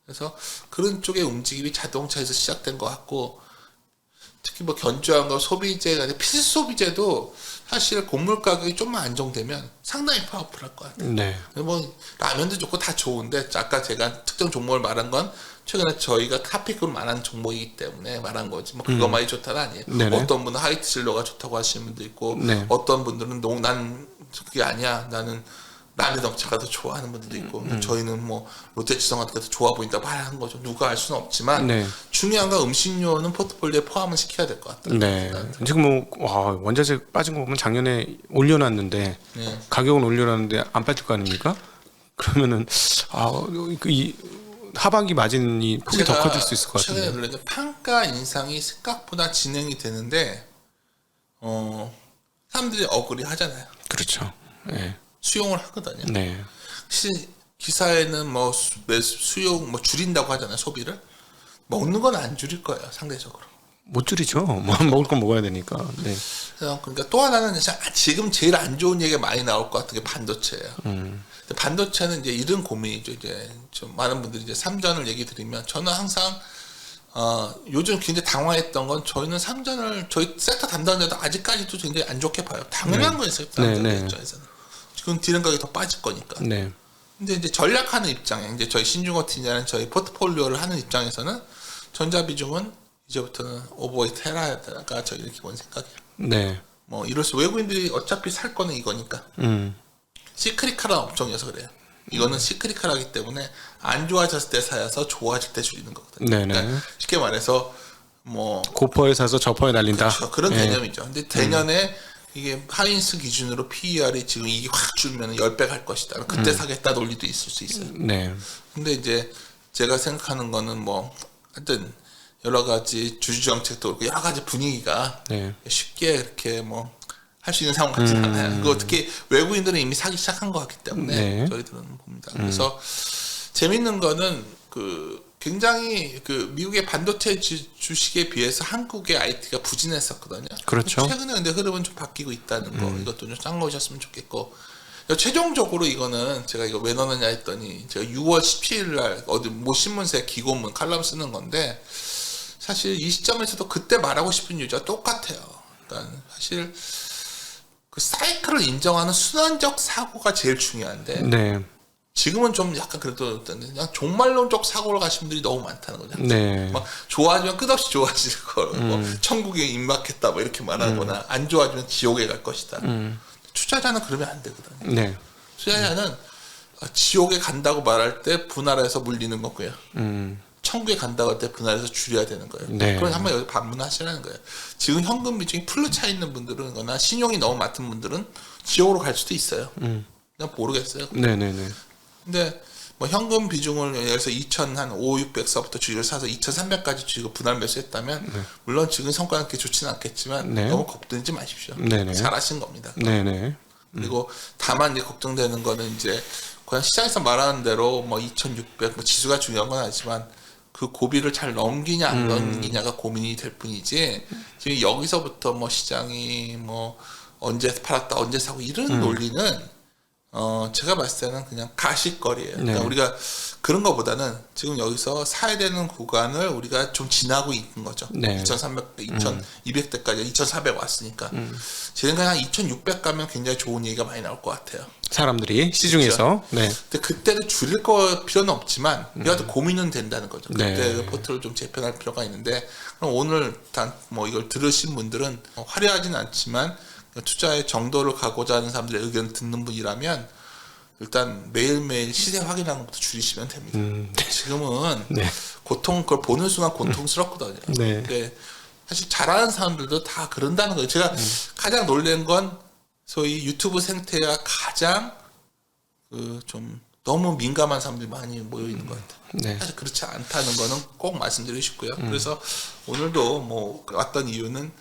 그래서 그런 쪽의 움직임이 자동차에서 시작된 것 같고 특히 뭐 견조한 거 소비재가 필수 소비재도 사실 곡물 가격이 좀만 안정되면 상당히 파워풀할 것 같아요. 네. 뭐 라면도 좋고 다 좋은데 아까 제가 특정 종목을 말한 건 최근에 저희가 카피급을 말한 종목이기 때문에 말한 거지 뭐 그것만이 좋다는 아니에요. 네네. 어떤 분은 하이트 실러가 좋다고 하시는 분도 있고 네. 어떤 분들은 난 그게 아니야 나는 라면업체가 더 좋아하는 분들도 있고 저희는 뭐 롯데지성 같은 게 더 좋아 보인다고 말하는 거죠. 누가 알 수는 없지만 네. 중요한 건 음식료는 포트폴리오에 포함을 시켜야 될 것 같아요. 네. 지금 원자재 빠진 거 보면 작년에 올려놨는데 네. 가격은 올려놨는데 안 빠질 거 아닙니까? 그러면은 이 하반기 마진이 폭이 더 커질 수 있을 것 같은데. 최근에 그래도 판가 인상이 생각보다 진행이 되는데 사람들이 억울해 하잖아요. 그렇죠. 네. 수용을 하거든요. 네. 혹시 기사에는 뭐 수용 뭐 줄인다고 하잖아요. 소비를 먹는 건 안 줄일 거예요. 상대적으로. 못 줄이죠. 뭐 먹을 건 먹어야 되니까. 네. 그러니까 또 하나는 지금 제일 안 좋은 얘기가 많이 나올 것 같은 게 반도체예요. 근데 반도체는 이제 이런 고민이죠. 이제 좀 많은 분들이 이제 삼전을 얘기 드리면 저는 항상 요즘 굉장히 당황했던 건 저희는 삼전을 저희 섹터 담당자도 아직까지도 굉장히 안 좋게 봐요. 당연한 거였어요. 담당자 입장에서는. 지금 디램 가격이 더 빠질 거니까. 네. 근데 이제 전략하는 입장에 이제 저희 신중호 팀장은 저희 포트폴리오를 하는 입장에서는 전자 비중은 이제부터는 오버웨이트 해라가 저희 기본 생각이에요. 네. 뭐 이럴수 외국인들이 어차피 살 거는 이거니까. 시크릿카라 업종이어서 그래요. 이거는 시크릿카라기 때문에 안 좋아졌을 때 사서 좋아질 때 줄이는 거거든요. 네네. 그러니까 쉽게 말해서 뭐 고퍼에 사서 저퍼에 날린다. 그렇죠. 그런 개념이죠. 근데 대년에 이게 하인스 기준으로 PER이 지금 이게 확 줄면 10배 갈 것이다. 그때 사겠다 논리도 있을 수 있어요. 네. 근데 이제 제가 생각하는 거는 뭐 하여튼 여러 가지 주주 정책도 그렇고 여러 가지 분위기가 네. 쉽게 이렇게 뭐 할 수 있는 상황 같지는 않아요. 그거 특히 외국인들은 이미 사기 시작한 것 같기 때문에 네. 저희들은 봅니다. 그래서 재밌는 거는 굉장히 미국의 반도체 주식에 비해서 한국의 IT가 부진했었거든요. 그렇죠. 최근에 근데 흐름은 좀 바뀌고 있다는 거 이것도 좀 참고하셨으면 좋겠고 최종적으로 이거는 제가 이거 왜 넣느냐 했더니 제가 6월 17일 날 어디 모 신문사에 기고문 칼럼 쓰는 건데 사실 이 시점에서도 그때 말하고 싶은 이유가 똑같아요. 그러니까 사실 그 사이클을 인정하는 순환적 사고가 제일 중요한데 네. 지금은 좀 약간 그래도 그냥 종말론적 사고를 가신 분들이 너무 많다는 거죠. 네. 막 좋아지면 끝없이 좋아질 거, 뭐 천국에 입막했다, 뭐 이렇게 말하거나 안 좋아지면 지옥에 갈 것이다. 투자자는 그러면 안 되거든요. 네. 투자자는 지옥에 간다고 말할 때 분할해서 물리는 거고요. 천국에 간다고 할 때 분할해서 줄여야 되는 거예요. 네. 그럼 한번 여기 반문하시라는 거예요. 지금 현금 비중이 풀로 차 있는 분들은 거나 신용이 너무 많은 분들은 지옥으로 갈 수도 있어요. 그냥 모르겠어요. 네네네. 근데 뭐 현금 비중을 예를 들어서 2,500, 600서부터 주식을 사서 2,300까지 주식을 분할 매수했다면 물론 지금 성과는 그렇게 좋지는 않겠지만 네. 너무 걱정하지 마십시오. 네네. 잘하신 겁니다. 네네. 그리고 다만 이제 걱정되는 거는 이제 그냥 시장에서 말하는 대로 뭐 2,600 뭐 지수가 중요한 건 아니지만 그 고비를 잘 넘기냐 안 넘기냐가 고민이 될 뿐이지 지금 여기서부터 뭐 시장이 뭐 언제 팔았다 언제 사고 이런 논리는 제가 봤을 때는 그냥 가십거리예요. 네. 그러니까 우리가 그런 것보다는 지금 여기서 사야 되는 구간을 우리가 좀 지나고 있는 거죠. 네. 2,300, 2,200대까지 2,400 왔으니까. 지금까지 한 2,600 가면 굉장히 좋은 얘기가 많이 나올 것 같아요. 사람들이 시중에서. 네. 근데 그때도 줄일 거 필요는 없지만 이것도 고민은 된다는 거죠. 네. 그때 그 포트를 좀 재편할 필요가 있는데 그럼 오늘 단 뭐 이걸 들으신 분들은 화려하진 않지만 투자의 정도를 가고자 하는 사람들의 의견을 듣는 분이라면 일단 매일매일 시세 확인하는 것부터 줄이시면 됩니다. 지금은 네. 그걸 보는 순간 고통스럽거든요. 네. 근데 사실 잘하는 사람들도 다 그런다는 거예요. 제가 가장 놀란 건 소위 유튜브 생태가 가장 좀 너무 민감한 사람들이 많이 모여 있는 것 같아요. 네. 사실 그렇지 않다는 거는 꼭 말씀드리고 싶고요. 그래서 오늘도 뭐 왔던 이유는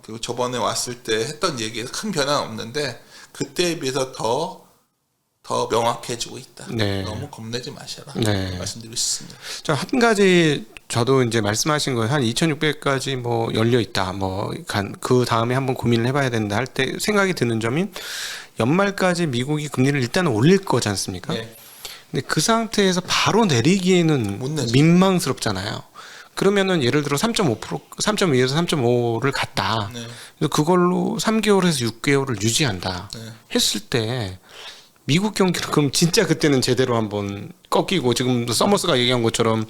그 저번에 왔을 때 했던 얘기에 큰 변화는 없는데 그때에 비해서 더 명확해지고 있다. 네. 너무 겁내지 마셔라. 네. 말씀드리고 싶습니다. 한 가지 저도 이제 말씀하신 거 한 2,600까지 뭐 열려 있다. 그 다음에 한번 고민을 해봐야 된다 할 때 생각이 드는 점이 연말까지 미국이 금리를 일단은 올릴 거지 않습니까? 네. 근데 그 상태에서 바로 내리기에는 못 내죠. 민망스럽잖아요. 그러면은 예를 들어 3.2에서 3.5를 갔다. 네. 그래서 그걸로 3개월에서 6개월을 유지한다. 네. 했을 때 미국 경기는 그럼 진짜 그때는 제대로 한번 꺾이고 지금 서머스가 얘기한 것처럼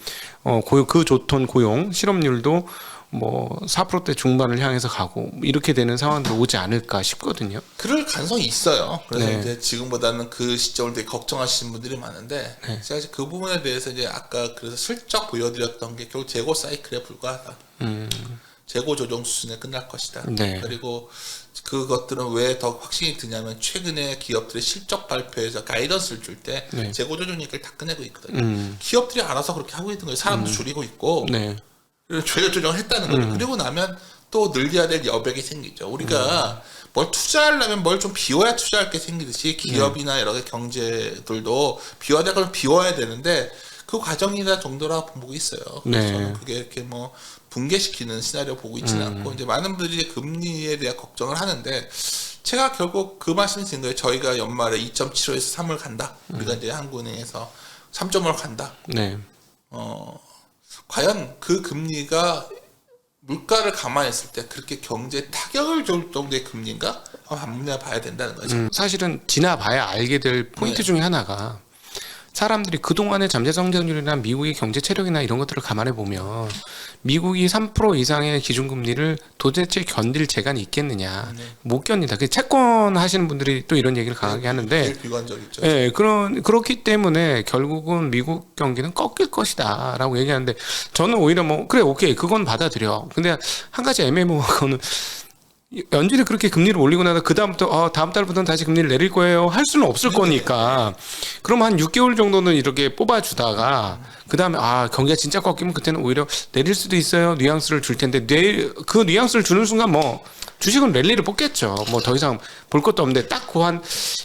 그 좋던 고용 실업률도 뭐 4%대 중반을 향해서 가고 이렇게 되는 상황도 오지 않을까 싶거든요. 그럴 가능성이 있어요. 그래서 네. 이제 지금보다는 그 시점을 되게 걱정하시는 분들이 많은데 네. 제가 이제 그 부분에 대해서 이제 아까 그래서 슬쩍 보여드렸던 게 결국 재고 사이클에 불과하다. 재고 조정 수준에 끝날 것이다. 네. 그리고 그것들은 왜 더 확신이 드냐면 최근에 기업들의 실적 발표에서 가이던스를 줄 때 네. 재고 조정 얘기를 다 꺼내고 있거든요. 기업들이 알아서 그렇게 하고 있는 거예요. 사람도 줄이고 있고 네. 재고 조정을 했다는 거예요. 그리고 나면 또 늘려야 될 여백이 생기죠. 우리가 뭘 투자하려면 뭘 좀 비워야 투자할 게 생기듯이 기업이나 여러 개 경제들도 비워야 될 걸 비워야 되는데 그 과정이나 정도라 보고 있어요. 네. 저는 그게 이렇게 뭐 붕괴시키는 시나리오 보고 있지는 않고 이제 많은 분들이 금리에 대한 걱정을 하는데 제가 결국 그 말씀을 드린 거예요. 저희가 연말에 2.75에서 3을 간다. 우리가 이제 한국은행에서 3.5를 간다. 네. 과연 그 금리가 물가를 감안했을 때 그렇게 경제에 타격을 줄 정도의 금리인가? 한번 봐야 된다는 거죠. 사실은 지나봐야 알게 될 포인트 네. 중에 하나가 사람들이 그동안의 잠재 성장률이나 미국의 경제 체력이나 이런 것들을 감안해 보면 미국이 3% 이상의 기준금리를 도대체 견딜 재간이 있겠느냐. 못 견딘다. 그 채권 하시는 분들이 또 이런 얘기를 강하게 하는데 제일 비관적이죠. 예, 그렇기 때문에 결국은 미국 경기는 꺾일 것이다라고 얘기하는데 저는 오히려 뭐 그래 오케이 그건 받아들여. 근데 한 가지 애매모호한 거는 연준이 그렇게 금리를 올리고 나서 그 다음부터 다음 달부터는 다시 금리를 내릴 거예요 할 수는 없을 거니까 그럼 한 6개월 정도는 이렇게 뽑아주다가 그 다음에 경기가 진짜 꺾이면 그때는 오히려 내릴 수도 있어요 뉘앙스를 줄 텐데 그 뉘앙스를 주는 순간 뭐 주식은 랠리를 뽑겠죠. 뭐 더 이상 볼 것도 없는데 딱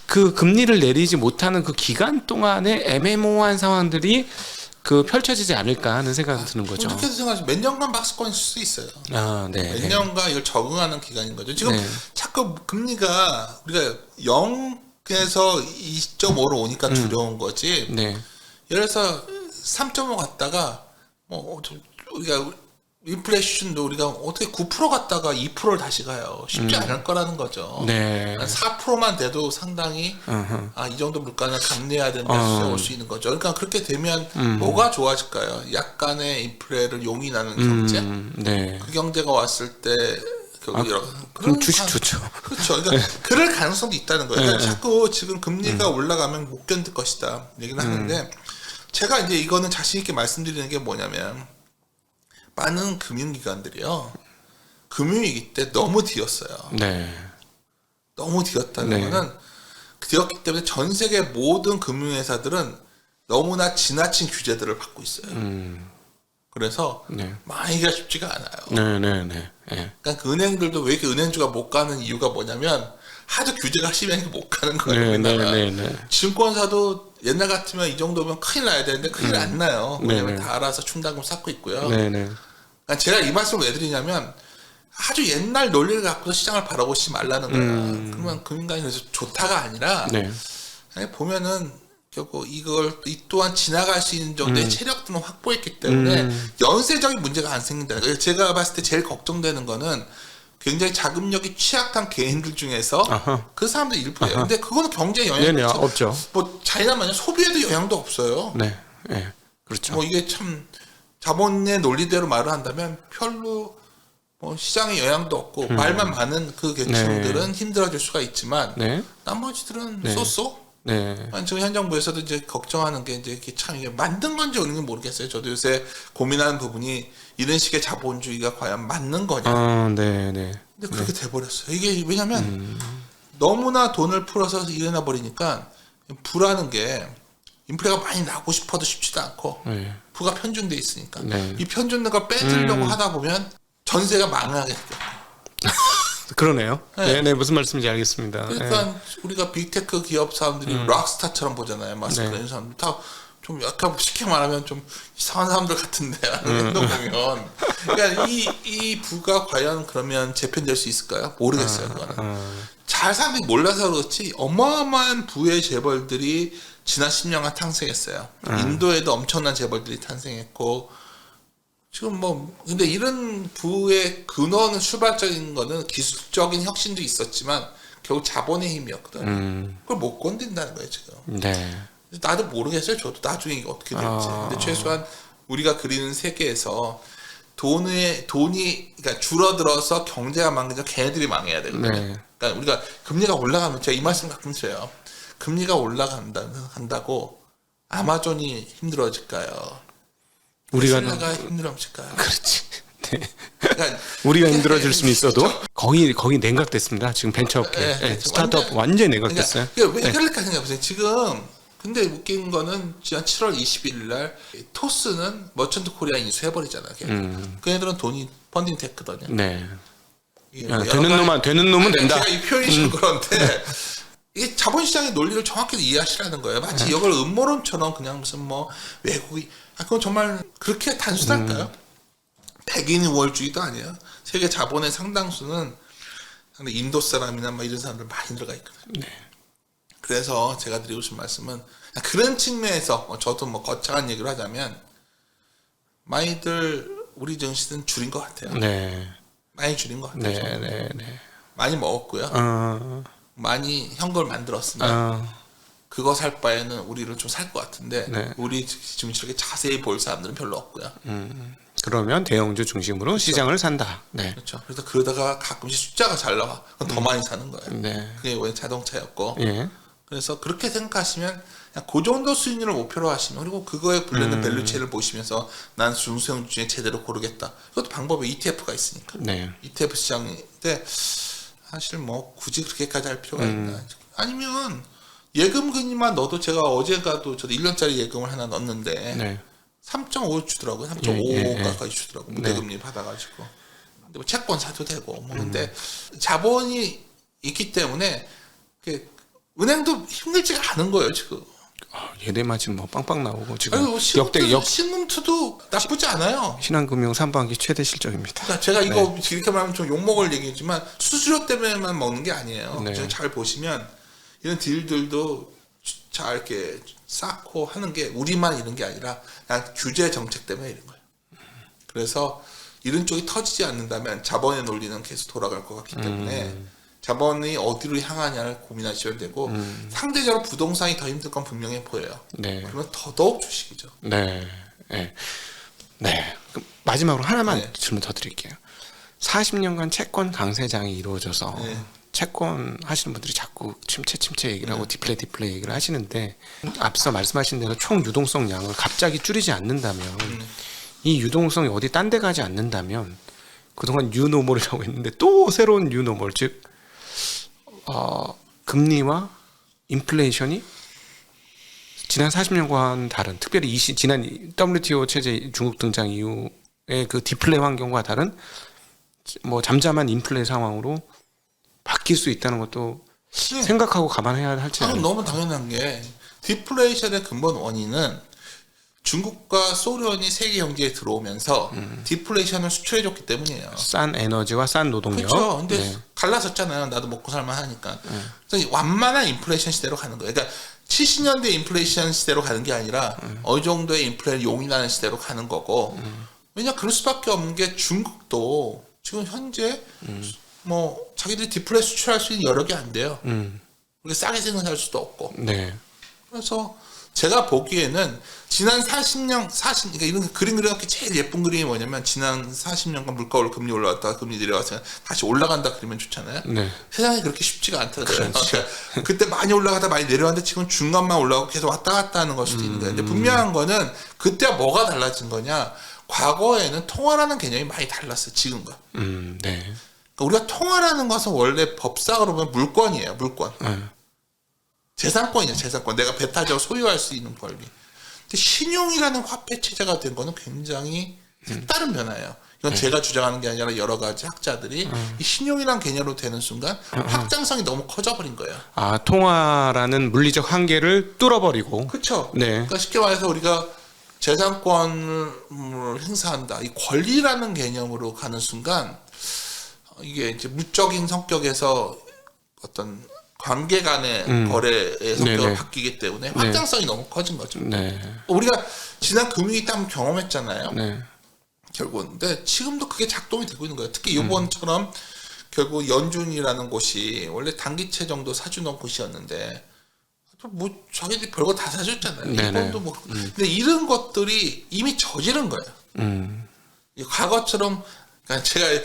그 금리를 내리지 못하는 그 기간 동안에 애매모호한 상황들이 펼쳐지지 않을까 하는 생각이 드는 거죠. 그렇게도 생각하시면 몇 년간 박스권일 수 있어요. 네. 몇 년간 이걸 적응하는 기간인 거죠. 지금 네. 자꾸 금리가 우리가 0에서 2.5로 오니까 두려운 거지. 네. 예를 들어서 3.5 갔다가 우리가 인플레이션도 우리가 어떻게 9% 갔다가 2%를 다시 가요. 쉽지 않을 거라는 거죠. 네. 4%만 돼도 상당히 이 정도 물가는 감내해야 된다 올 수 있는 거죠. 그러니까 그렇게 되면 뭐가 좋아질까요? 약간의 인플레를 용인하는 경제. 네. 그 경제가 왔을 때 그럼 주식 좋죠. 그렇죠. 그러니까 그럴 가능성도 있다는 거예요. 그러니까 자꾸 지금 금리가 올라가면 못 견딜 것이다 얘기는 하는데 제가 이제 이거는 자신 있게 말씀드리는 게 뭐냐면 많은 금융기관들이요 금융위기 때 너무 뒤었어요. 네. 너무 뒤었다는 네. 거는 뒤었기 때문에 전 세계 모든 금융회사들은 너무나 지나친 규제들을 받고 있어요. 그래서 네. 망하기가 쉽지가 않아요. 네. 그러니까 그 은행들도 왜 이렇게 은행주가 못 가는 이유가 뭐냐면 하도 규제가 심하니까 못 가는 거예요. 네. 증권사도 옛날 같으면 이 정도면 큰일 나야 되는데 큰일 안 나요. 왜냐면 네. 다 알아서 충당금 쌓고 있고요. 네. 그러니까 제가 이 말씀을 왜 드리냐면 아주 옛날 논리를 갖고서 시장을 바라보지 말라는 거야. 그러면 금융감이 그래서 좋다가 아니라 네. 아니, 보면은 결국 이걸 이 또한 지나갈 수 있는 정도의 체력들은 확보했기 때문에 연쇄적인 문제가 안 생긴다. 그래서 제가 봤을 때 제일 걱정되는 거는 굉장히 자금력이 취약한 개인들 중에서 아하. 그 사람들 일부예요. 근데 그거는 경제에 영향이 네네, 없죠. 뭐 자이나마냥 소비에도 영향도 없어요. 네. 네. 그렇죠. 뭐 이게 참 자본의 논리대로 말을 한다면 별로 뭐 시장에 영향도 없고 말만 많은 그 계층들은 힘들어질 수가 있지만 네. 나머지들은 네. 쏘쏘. 네. 지금 현 정부에서도 이제 걱정하는 게 이제 참 이게 만든 건지 없는 건 모르겠어요. 저도 요새 고민하는 부분이 이런 식의 자본주의가 과연 맞는 거냐. 네, 네. 근데 그렇게 돼버렸어요. 이게 왜냐면 너무나 돈을 풀어서 일어나 버리니까 부라는 게 인플레가 많이 나고 싶어도 쉽지도 않고 네. 부가 편중돼 있으니까 네. 이 편중된 걸 빼들려고 하다 보면 전세가 망하게 돼요. 그러네요. 네. 네. 네, 무슨 말씀인지 알겠습니다. 그러니까 네. 우리가 빅테크 기업 사람들이 락스타처럼 보잖아요. 마스크 이런 사람들 다 좀 약간 쉽게 말하면 좀 이상한 사람들 같은데 행동 보면. 그러니까 이 부가 과연 그러면 재편될 수 있을까요? 모르겠어요. 그거는. 잘 사람들이 몰라서 그렇지 어마어마한 부의 재벌들이 지난 10년간 탄생했어요. 인도에도 엄청난 재벌들이 탄생했고 지금 뭐 근데 이런 부의 근원은 출발적인 거는 기술적인 혁신도 있었지만 결국 자본의 힘이었거든. 그걸 못 건든다는 거예요 지금. 네. 나도 모르겠어요. 저도 나중에 이게 어떻게 될지. 근데 최소한 우리가 그리는 세계에서 돈이 그러니까 줄어들어서 경제가 망해서 걔네들이 망해야 되거든요. 네. 그러니까 우리가 금리가 올라가면 제가 이 말씀 가끔 드려요. 금리가 올라간다고 아마존이 힘들어질까요? 우리가 테슬라가 힘들어질까요? 그렇지. 네. 그러니까 우리가 힘들어질 수는 있어도 거기 냉각됐습니다. 지금 벤처업계, 네, 스타트업 완전히 냉각됐어요. 그러니까 왜 그럴까 생각해보세요. 지금 근데 웃긴 거는 지난 7월 21일 날 토스는 머천트 코리아 인수해버리잖아요. 걔네들은 돈이 펀딩 됐거든요. 네. 이게 야, 뭐 되는 놈은 된다. 제가 이 표현이 좀 그런데 이게 자본시장의 논리를 정확히 이해하시라는 거예요. 마치 이걸 음모론처럼 그냥 무슨 뭐 외국이 그건 정말 그렇게 단순할까요? 백인 우월주의도 아니에요. 세계 자본의 상당수는 상당히 인도 사람이나 뭐 이런 사람들 많이 들어가 있거든요. 네. 그래서 제가 드리고 싶은 말씀은 그런 측면에서 저도 뭐 거창한 얘기를 하자면 많이들 우리 증시는 줄인 것 같아요. 네. 많이 줄인 것 같아요. 네, 저는. 네, 네. 많이 먹었고요. 많이 현금을 만들었으면 그거 살 바에는 우리를 좀 살 것 같은데 네. 우리 지금 이렇게 자세히 볼 사람들은 별로 없고요. 그러면 대형주 중심으로 시장을 산다. 네. 그렇죠. 그래서 그러다가 가끔씩 숫자가 잘 나와. 그럼 더 많이 사는 거예요. 네. 그게 원래 자동차였고. 예. 그래서 그렇게 생각하시면 그냥 그 정도 수익률을 목표로 하시면 그리고 그거에 불리는 밸류체인을 보시면서 난 중소형 중에 제대로 고르겠다. 이것도 방법에 ETF가 있으니까. 네. ETF 시장인데 사실 뭐 굳이 그렇게까지 할 필요가 있나. 아니면 예금금리만 넣어도 제가 어제가도 저도 1년짜리 예금을 하나 넣었는데 네. 3.5 주더라고요. 3.5 예. 가까이 주더라고요. 무대금리 받아가지고. 근데 뭐 채권 사도 되고 뭐 근데 자본이 있기 때문에 은행도 힘들지가 않은 거예요 지금. 얘네만 지금 뭐 빵빵 나오고 지금 아유, 역대 신금투도 나쁘지 않아요. 신한금융 3반기 최대 실적입니다. 그러니까 제가 이거 이렇게 말하면 좀 욕먹을 얘기지만 수수료 때문에만 먹는 게 아니에요. 네. 지금 잘 보시면 이런 딜들도 잘 이렇게 쌓고 하는 게 우리만 이런 게 아니라 그냥 규제 정책 때문에 이런 거예요. 그래서 이런 쪽이 터지지 않는다면 자본의 논리는 계속 돌아갈 것 같기 때문에 자본이 어디로 향하냐를 고민하셔야 되고 상대적으로 부동산이 더 힘들 건 분명해 보여요. 네. 그러면 더더욱 주식이죠. 네. 네. 네. 그럼 마지막으로 하나만 네. 질문 더 드릴게요. 40년간 채권 강세장이 이루어져서 네. 채권 하시는 분들이 자꾸 침체 얘기를 하고 디플레 얘기를 하시는데 앞서 말씀하신 대로 총 유동성 양을 갑자기 줄이지 않는다면 이 유동성이 어디 딴 데 가지 않는다면 그동안 뉴노멀이라고 했는데 또 새로운 뉴노멀 즉 금리와 인플레이션이 지난 40년과는 다른 특별히 지난 WTO 체제 중국 등장 이후의 그 디플레 환경과 다른 뭐 잠잠한 인플레 상황으로 바뀔 수 있다는 것도 생각하고 감안해야 할지 너무 당연한 게 디플레이션의 근본 원인은 중국과 소련이 세계 경제에 들어오면서 디플레이션을 수출해줬기 때문이에요. 싼 에너지와 싼 노동력. 그렇죠. 근데 네. 갈라섰잖아요. 나도 먹고 살만 하니까. 그래서 완만한 인플레이션 시대로 가는 거예요. 그러니까 70년대 인플레이션 시대로 가는 게 아니라 어느 정도의 인플레를 용인하는 시대로 가는 거고. 왜냐 그럴 수밖에 없는 게 중국도 지금 현재 뭐 자기들이 디플레 수출할 수 있는 여력이 안 돼요. 우리가 싸게 생산할 수도 없고. 네. 그래서 제가 보기에는 지난 40, 그러니까 이런 그림 그려놓기 제일 예쁜 그림이 뭐냐면 지난 40년간 물가 올라 금리 올라왔다가 금리 내려와서 다시 올라간다 그러면 좋잖아요. 네. 세상이 그렇게 쉽지가 않더라고요. 그렇죠. 그때 많이 올라가다 많이 내려왔는데 지금 중간만 올라가고 계속 왔다 갔다 하는 걸 수도 있는 거예요. 근데 분명한 거는 그때와 뭐가 달라진 거냐. 과거에는 통화라는 개념이 많이 달랐어요. 지금과. 네. 그러니까 우리가 통화라는 것은 원래 법상으로 보면 물권이에요. 물권. 재산권이냐 재산권. 내가 배타적으로 소유할 수 있는 권리. 근데 신용이라는 화폐 체제가 된 거는 굉장히 색다른 변화예요. 이건 제가 주장하는 게 아니라 여러 가지 학자들이 이 신용이라는 개념으로 되는 순간 확장성이 너무 커져버린 거예요. 아, 통화라는 물리적 한계를 뚫어버리고. 그렇죠. 네. 그러니까 쉽게 말해서 우리가 재산권을 행사한다. 이 권리라는 개념으로 가는 순간 이게 이제 무적인 성격에서 어떤 관계 간의 거래의 성격으로 네네. 바뀌기 때문에 확장성이 너무 커진 거죠. 네. 우리가 지난 금융위 때 한번 경험했잖아요. 네. 결국은. 근데 지금도 그게 작동이 되고 있는 거예요. 특히 이번처럼 결국 연준이라는 곳이 원래 단기채 정도 사주는 곳이었는데 뭐 자기들이 별거 다 사줬잖아요. 네네. 일본도 뭐. 근데 이런 것들이 이미 저지른 거예요. 이 과거처럼 그러니까 제가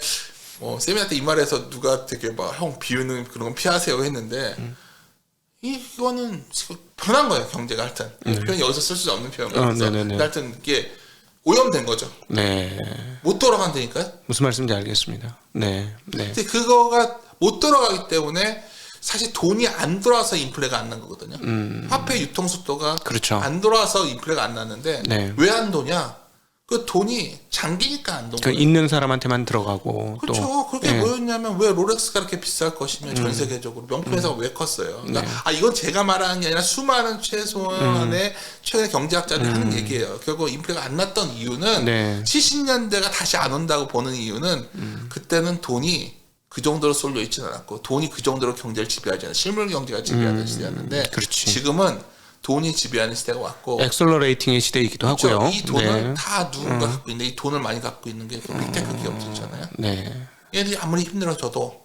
뭐 세미나때 이 말해서 누가 되게 막 형 비유는 그런 건 피하세요 했는데 이거는 지금 변한 거예요. 경제가 하여튼 표현 여기서 쓸 수 없는 표현이라서 네네네. 하여튼 이게 오염된 거죠. 네. 못 돌아간다니까요. 무슨 말씀인지 알겠습니다. 네. 네. 근데 그거가 못 돌아가기 때문에 사실 돈이 안 돌아와서 인플레가 안 난 거거든요. 화폐 유통 속도가 그렇죠. 안 돌아와서 인플레가 안 났는데 네. 왜 안 도냐? 그 돈이 장기니까 안 돈 그 거예요. 있는 사람한테만 들어가고 그렇죠. 또 그렇게 예. 뭐였냐면 왜 롤렉스가 그렇게 비쌀 것이며 전 세계적으로 명품 회사가 왜 컸어요? 그러니까 네. 아 이건 제가 말하는 게 아니라 수많은 최소한의 최근의 경제학자들이 하는 얘기예요. 결국 인플레가 안 났던 이유는 네. 70년대가 다시 안 온다고 보는 이유는 그때는 돈이 그 정도로 쏠려 있지는 않았고 돈이 그 정도로 경제를 지배하지 않아요. 실물 경제가 지배하는 시대였는데 그렇지. 지금은 돈이 지배하는 시대가 왔고 엑셀러레이팅의 시대이기도 그렇죠. 하고요. 이 돈을 네. 다 누군가 갖고 있는데 이 돈을 많이 갖고 있는 게 빅테크 기업들이잖아요. 네. 얘들이 아무리 힘들어져도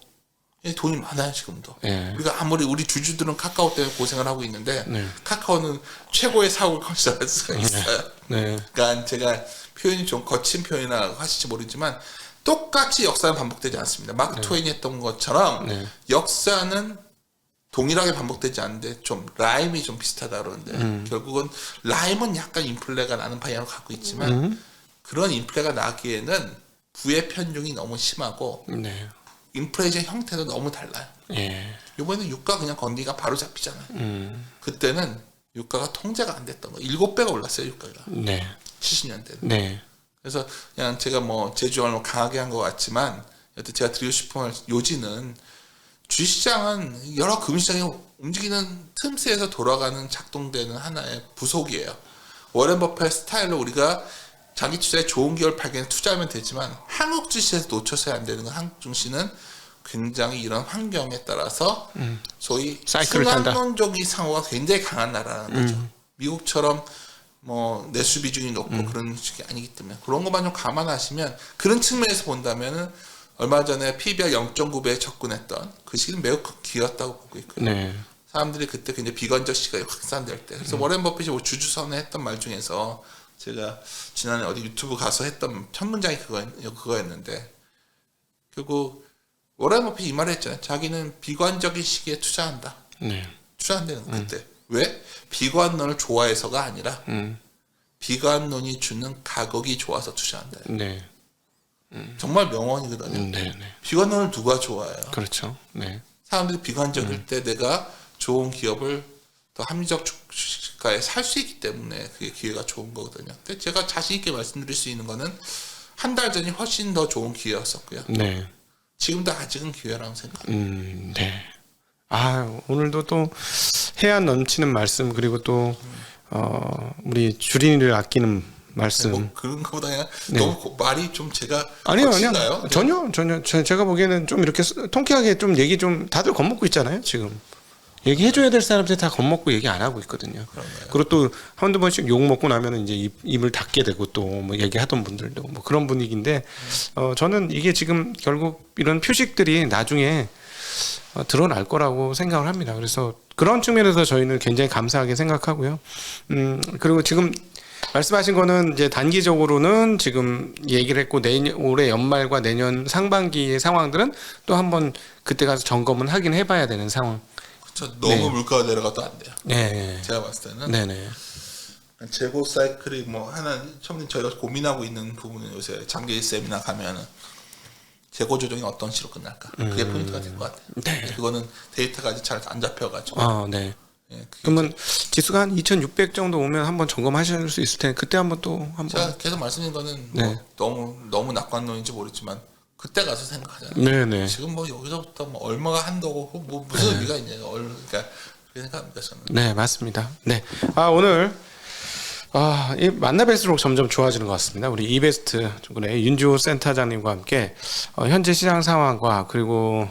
얘 돈이 많아요 지금도. 네. 우리가 아무리 우리 주주들은 카카오 때문에 고생을 하고 있는데 네. 카카오는 최고의 사업을 건설할 수가 있어요. 네. 그러니까 제가 표현이 좀 거친 표현이나 하실지 모르지만 똑같이 역사는 반복되지 않습니다. 마크 트웨인이 했던 것처럼 네. 역사는 동일하게 반복되지 않는데 좀 라임이 좀 비슷하다 그러는데 결국은 라임은 약간 인플레가 나는 방향을 갖고 있지만 그런 인플레가 나기에는 부의 편중이 너무 심하고 네. 인플레이션 형태도 너무 달라요. 예. 이번에는 유가 그냥 건디가 바로 잡히잖아요. 그때는 유가가 통제가 안 됐던 거예요. 7배가 올랐어요 유가가. 네. 70년대는. 네. 그래서 그냥 제가 뭐 제주얼로 강하게 한 것 같지만 여튼 제가 드리고 싶은 말 요지는 주식시장은 여러 금융시장이 움직이는 틈새에서 돌아가는 작동되는 하나의 부속이에요. 워렌 버핏 스타일로 우리가 자기 투자에 좋은 기업을 발견해 투자하면 되지만 한국 주식에서 놓쳐서야 안 되는 건 한국 증시는 굉장히 이런 환경에 따라서 소위 사이클을 탄다. 순환론적인 상호가 굉장히 강한 나라라는 거죠. 미국처럼 뭐 내수 비중이 높고 그런 식이 아니기 때문에 그런 것만 좀 감안하시면 그런 측면에서 본다면은 얼마 전에 PBR 0.9배에 접근했던 그 시기는 매우 큰 기회였다고 보고 있고요. 네. 사람들이 그때 굉장히 비관적 시각이 확산될 때 그래서 워렌 버핏이 뭐 주주선에 했던 말 중에서 제가 지난해 어디 유튜브 가서 했던 첫 문장이 그거였는데 결국 워렌 버핏이 이 말을 했잖아요. 자기는 비관적인 시기에 투자한다. 네. 투자한다는 거 그때. 왜? 비관론을 좋아해서가 아니라 비관론이 주는 가격이 좋아서 투자한다. 네. 정말 명언이거든요. 네. 네. 비관론을 누가 좋아해요? 그렇죠. 네. 사람들이 비관적일 때 내가 좋은 기업을 더 합리적 주가에 살 수 있기 때문에 그게 기회가 좋은 거거든요. 근데 제가 자신 있게 말씀드릴 수 있는 거는 한 달 전이 훨씬 더 좋은 기회였었고요. 네. 지금도 아직은 기회라고 생각합니다. 네. 아, 오늘도 또 해안 넘치는 말씀 그리고 또 우리 주린이를 아끼는 말씀. 뭐 그런 거보다 그냥 네. 너무 말이 좀 제가 아니요. 거친가요? 전혀 제가 보기에는 좀 이렇게 통쾌하게 좀 얘기 좀 다들 겁먹고 있잖아요 지금. 얘기해줘야 될 사람들 다 겁먹고 얘기 안 하고 있거든요. 그런가요? 그리고 또 한두 번씩 욕 먹고 나면은 이제 입을 닫게 되고 또 뭐 얘기하던 분들도 뭐 그런 분위기인데 저는 이게 지금 결국 이런 표식들이 나중에 드러날 거라고 생각을 합니다. 그래서 그런 측면에서 저희는 굉장히 감사하게 생각하고요. 그리고 지금 말씀하신 거는 이제 단기적으로는 지금 얘기를 했고 올해 연말과 내년 상반기의 상황들은 또 한번 그때 가서 점검은 하긴 해봐야 되는 상황. 그렇죠. 너무 네. 물가가 내려가도 안 돼요. 네. 제가 봤을 때는 네네. 재고 사이클이 뭐 하나 처음에 저희가 고민하고 있는 부분은 요새 장기 세미나 가면은 재고 조정이 어떤 식으로 끝날까 그게 포인트가 될 것 같아요. 네. 그거는 데이터가 아직 잘 안 잡혀가지고. 네. 예, 그게 그러면 지수가 한 2,600 정도 오면 한번 점검하실 수 있을 텐데 그때 한번 또 한번. 제가 계속 말씀드린 거는 네. 뭐 너무 낙관론인지 모르지만 그때 가서 생각하잖아요. 네네. 지금 뭐 여기서부터 뭐 얼마가 한다고 뭐 무슨 의미가 있냐. 그러니까 그렇게 생각합니다 저는. 네 맞습니다. 네. 오늘 이 만나 뵐수록 점점 좋아지는 것 같습니다. 우리 이베스트 쪽의 윤주호 센터장님과 함께 현재 시장 상황과 그리고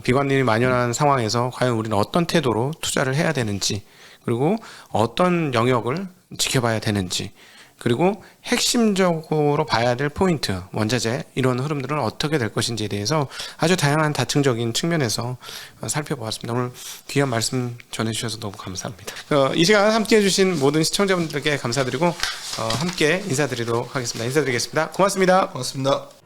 비관론이 만연한 상황에서 과연 우리는 어떤 태도로 투자를 해야 되는지 그리고 어떤 영역을 지켜봐야 되는지 그리고 핵심적으로 봐야 될 포인트, 원자재 이런 흐름들은 어떻게 될 것인지에 대해서 아주 다양한 다층적인 측면에서 살펴보았습니다. 오늘 귀한 말씀 전해주셔서 너무 감사합니다. 이 시간 함께해 주신 모든 시청자분들께 감사드리고 함께 인사드리도록 하겠습니다. 인사드리겠습니다. 고맙습니다. 고맙습니다.